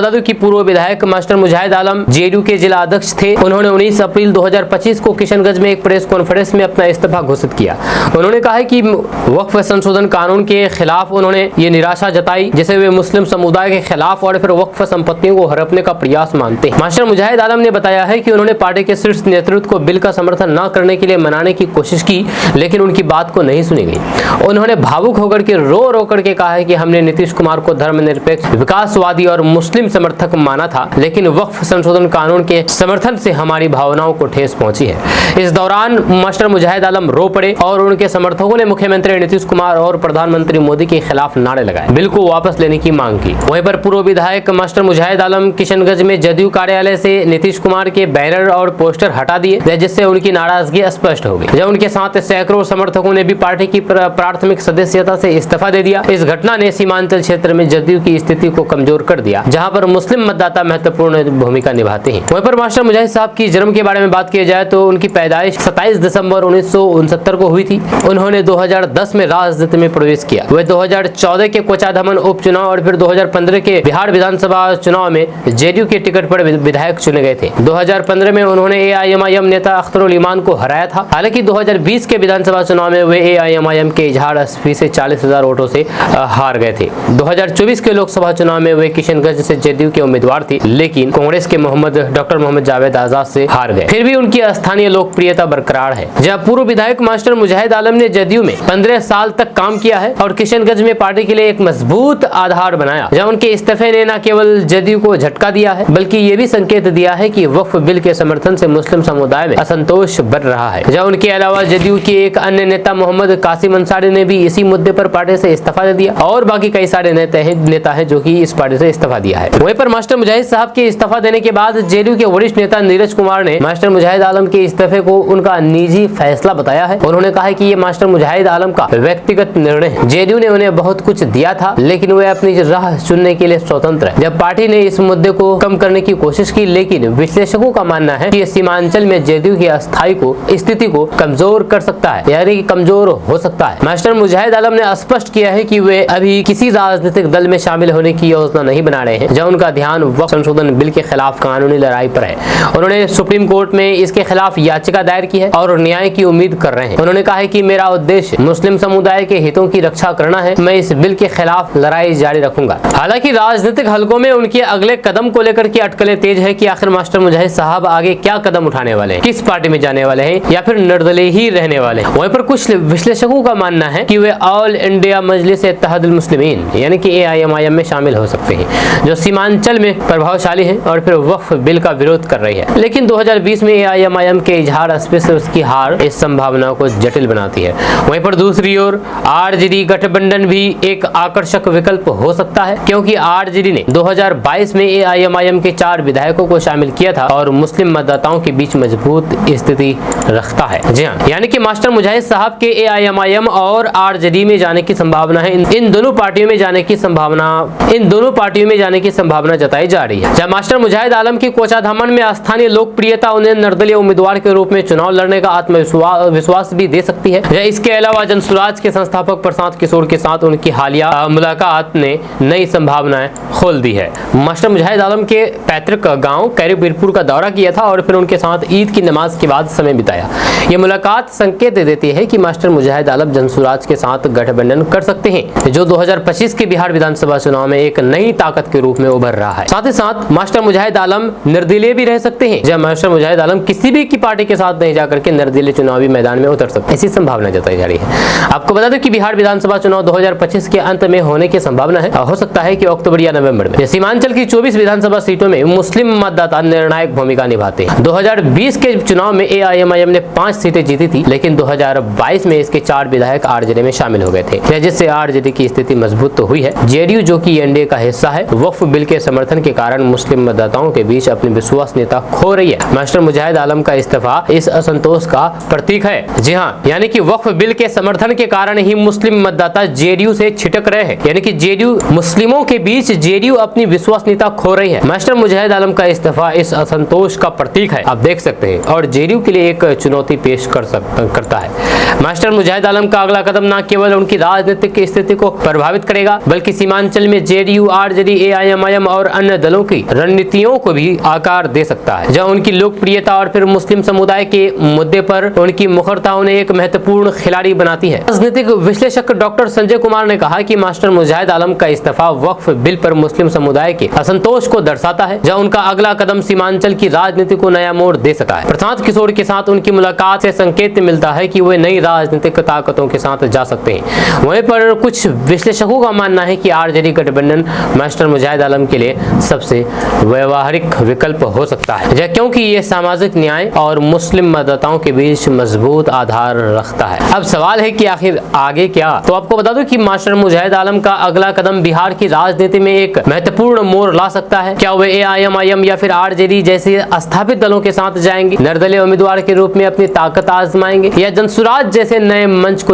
दूं कि पूर्व विधायक मास्टर मुजाहिद आलम जेडीयू के जिला अध्यक्ष थे। उन्होंने 19 अप्रैल 2025 को किशनगंज में एक प्रेस कॉन्फ्रेंस में अपना इस्तीफा घोषित किया। उन्होंने कहा कि वक्फ संशोधन कानून के खिलाफ उन्होंने ये निराशा जताई जिसे वे मुस्लिम समुदाय के खिलाफ और फिर वक्फ संपत्तियों को हड़पने का प्रयास मानते हैं। मास्टर मुजाहिद आलम ने बताया है कि उन्होंने पार्टी के शीर्ष नेतृत्व को बिल का समर्थन न करने के लिए मनाने की कोशिश की लेकिन उनकी बात को नहीं सुनी गई। उन्होंने भावुक होकर के रो करके कहा है कि हमने नीतीश कुमार को धर्मनिरपेक्ष, विकासवादी और मुस्लिम समर्थक माना था लेकिन वक्फ संशोधन कानून के समर्थन से हमारी भावनाओं को ठेस पहुंची है। इस दौरान मास्टर मुजाहिद आलम रो पड़े और उनके समर्थकों ने मुख्यमंत्री नीतीश कुमार और प्रधानमंत्री मोदी के खिलाफ नारे लगाए, बिल को वापस लेने की मांग की। वहीं पर पूर्व विधायक मास्टर मुजाहिद आलम किशनगंज में जदयू कार्यालय से नीतीश कुमार के बैनर और पोस्टर हटा दिए जिससे उनकी नाराजगी स्पष्ट हो गई। जब उनके साथ सैकड़ों समर्थकों ने भी पार्टी की प्राथमिक सदस्यता से इस्तीफा दे दिया। इस घटना ने सीमांचल क्षेत्र में जदयू की स्थिति को कमजोर कर दिया जहां पर मुस्लिम मतदाता महत्वपूर्ण भूमिका निभाते हैं। वहीं पर मास्टर मुजाहिद साहब की जन्म के बारे में बात की जाए तो उनकी पैदाइश 27 दिसंबर 1969 को हुई थी। उन्होंने 2010 में राजनीति में प्रवेश किया। वे 2014 के कोचाधामन उपचुनाव और फिर 2015 के बिहार विधानसभा चुनाव में जेडीयू के टिकट पर विधायक चुने गए थे। 2015 में उन्होंने AIMIM नेता अख्तरुल ईमान को हराया था। हालांकि 2020 के विधानसभा चुनाव में वे AIMIM के इजहार असफी से 40,000 वोटों से हार गए थे। 2024 के लोकसभा चुनाव में वे किशनगंज से जेडीयू के उम्मीदवार थे लेकिन कांग्रेस के डॉक्टर मोहम्मद जावेद आजाद से हार गए। फिर भी उनकी स्थानीय लोकप्रियता बरकरार है। जब पूर्व विधायक मास्टर मुजाहिद आलम ने जेडीयू में 15 साल तक काम किया है और किशनगंज में पार्टी के लिए एक मजबूत आधार बनाया। जब उनके इस्तीफे ने न केवल जेडीयू को झटका दिया है बल्कि ये भी संकेत दिया है कि वक्फ बिल के समर्थन से मुस्लिम समुदाय में असंतोष बढ़ रहा है। जब उनके अलावा जेडीयू के एक अन्य नेता मोहम्मद कासिम अंसारी ने भी इसी मुद्दे पर पार्टी से इस्तीफा दे दिया और बाकी कई सारे नेता हैं जो कि इस पार्टी से इस्तीफा दिया है। वहीं पर मास्टर मुजाहिद साहब के इस्तीफा देने के बाद जेडीयू के वरिष्ठ नेता नीरज कुमार ने मास्टर मुजाहिद आलम के इस्तीफे को उनका निजी फैसला बताया है। उन्होंने कहा है कि ये मास्टर मुजाहिद आलम का व्यक्तिगत निर्णय है। जेडीयू ने उन्हें बहुत कुछ दिया था लेकिन वे अपनी राह चुनने के लिए स्वतंत्र है। जब पार्टी ने इस मुद्दे को कम करने की कोशिश की लेकिन विश्लेषकों का मानना है कि सीमांचल में जेडीयू की अस्थायी स्थिति को कमजोर कर सकता है यानी कि कमजोर हो सकता है। मास्टर मुजाहिद आलम ने स्पष्ट किया है कि वे अभी किसी राजनीतिक दल में शामिल होने की योजना नहीं बना रहे हैं जब उनका ध्यान वक्फ संशोधन बिल के खिलाफ कानूनी लड़ाई पर है। उन्होंने सुप्रीम कोर्ट में इसके खिलाफ याचिका दायर की है और न्याय की उम्मीद कर रहे हैं। उन्होंने कहा है कि मेरा उद्देश्य मुस्लिम समुदाय के हितों की रक्षा करना है। मैं इस बिल के खिलाफ लड़ाई जारी रखूंगा। हालांकि राजनीतिक हलकों में उनके अगले कदम को लेकर की अटकलें तेज है कि आखिर मास्टर मुजाहिद साहब आगे क्या कदम उठाने वाले हैं, किस पार्टी में जाने वाले हैं या फिर निर्दलीय ही रहने वाले हैं। वहीं पर कुछ विश्लेषकों का मानना है कि वे ऑल इंडिया मजलिस इत्तेहादुल मुस्लिमीन यानी कि AIMIM में शामिल हो सकते हैं जो सीमांचल में प्रभावशाली है और फिर वक्फ बिल का विरोध कर रही है। लेकिन 2020 में AIMIM के इजहार असफी से उसकी हार इस संभावना को जटिल बनाती है। वहीं पर दूसरी ओर RJD गठबंधन भी एक आकर्षक विकल्प हो सकता है क्योंकि RJD ने 2022 में AIMIM के 4 विधायकों को शामिल किया था और मुस्लिम मतदाताओं के बीच मजबूत स्थिति रखता है। जी हाँ, यानी कि मास्टर मुजाहिद साहब के AIMIM और आरजेडी में जाने की संभावना है। इन दोनों पार्टियों में जाने की संभावना जताई जा रही है। जब मास्टर मुजाहिद आलम की कोचाधामन में स्थानीय लोकप्रियता उन्हें निर्दलीय उम्मीदवार के रूप में चुनाव लड़ने का आत्मविश्वास भी दे सकती है। इसके अलावा जनसुराज के संस्थापक प्रशांत किशोर के साथ उनकी हालिया मुलाकात ने नई संभावनाएं खोल दी है। मास्टर मुजाहिद आलम के पैतृक गांव कैरीबीरपुर का दौरा किया था और फिर उनके साथ ईद की नमाज के बाद समय बिताया। ये मुलाकात संकेत दे देती है कि मास्टर मुजाहिद आलम जनसुराज के साथ गठबंधन कर सकते हैं, जो 2025 के बिहार विधानसभा चुनाव में एक नई ताकत के रूप में उभर रहा है। साथ ही साथ मास्टर मुजाहिद आलम निर्दलीय भी रह सकते हैं, जब मास्टर मुजाहिद आलम किसी भी की पार्टी के साथ नहीं जाकर के निर्दलीय चुनावी मैदान में उतर सकते, ऐसी संभावना जताई जा रही है। आपको बता दें कि बिहार विधानसभा चुनाव 2025 के अंत में होने की संभावना है। हो सकता है कि अक्टूबर या नवंबर में। सीमांचल की 24 विधानसभा सीटों में मुस्लिम मतदाता निर्णायक भूमिका निभाते हैं। 2020 के चुनाव में एआईएमआईएम ने 5 सीटें जीती थी, लेकिन 2022 में इसके 4 विधायक आरजेडी में शामिल हो गए थे, जिससे आरजेडी की स्थिति मजबूत तो हुई है। जेडीयू, जो कि एनडीए का हिस्सा है, वक्फ बिल के समर्थन के कारण मुस्लिम मतदाताओं के बीच अपनी विश्वसनीयता खो रही है। मास्टर मुजाहिद आलम का इस्तीफा इस असंतोष का प्रतीक है। जी हाँ, यानी कि वक्फ बिल के समर्थन के कारण ही मुस्लिम मतदाता जेडीयू से छिटक रहे हैं, यानी कि जेडीयू मुस्लिमों के बीच जेडीयू अपनी विश्वसनीयता खो रही है। मास्टर मुजाहिद आलम का इस्तीफा इस असंतोष का प्रतीक है, आप देख सकते हैं, और जेडीयू के लिए एक चुनौती पेश करता है। मास्टर मुजाहिद आलम का अगला कदम न केवल उनकी राजनीतिक स्थिति को प्रभावित करेगा, बल्कि सीमांचल में जेडीयू, आरजेडी, एआईएमआईएम और अन्य दलों की रणनीतियों को भी आकार दे सकता है। जहां उनकी लोकप्रियता और फिर मुस्लिम समुदाय के मुद्दे पर उनकी मुखरता उन्हें एक महत्वपूर्ण खिलाड़ी बनाती है। राजनीतिक विश्लेषक डॉक्टर संजय कुमार ने कहा कि मास्टर मुजाहिद आलम का इस्तीफा वक्फ बिल पर मुस्लिम समुदाय के असंतोष को दर्शाता है, जहां उनका अगला कदम सीमांचल की राजनीति को नया मोड़ दे सकता है। प्रशांत किशोर के साथ उनकी मुलाकात से संकेत मिलता है कि वे नई राजनीतिक ताकतों के साथ जा सकते हैं। वहीं पर कुछ विश्लेषकों का मानना है कि आरजेडी गठबंधन मास्टर मुजाहिद आलम के लिए सबसे व्यवहारिक विकल्प हो सकता है, क्योंकि ये सामाजिक न्याय और मुस्लिम मतदाताओं के बीच मजबूत आधार रखता है। अब सवाल है कि आखिर आगे क्या? तो आपको बता दूं कि मास्टर मुजाहिद आलम का अगला कदम बिहार की राजनीति में एक महत्वपूर्ण मोड़ ला सकता है। क्या वे एआईएमआईएम या फिर आरजेडी जैसे स्थापित दलों के साथ जाएंगे, निर्दलीय उम्मीदवार के रूप में अपनी ताकत आजमाएंगे, या जनसुराज जैसे नए मंच को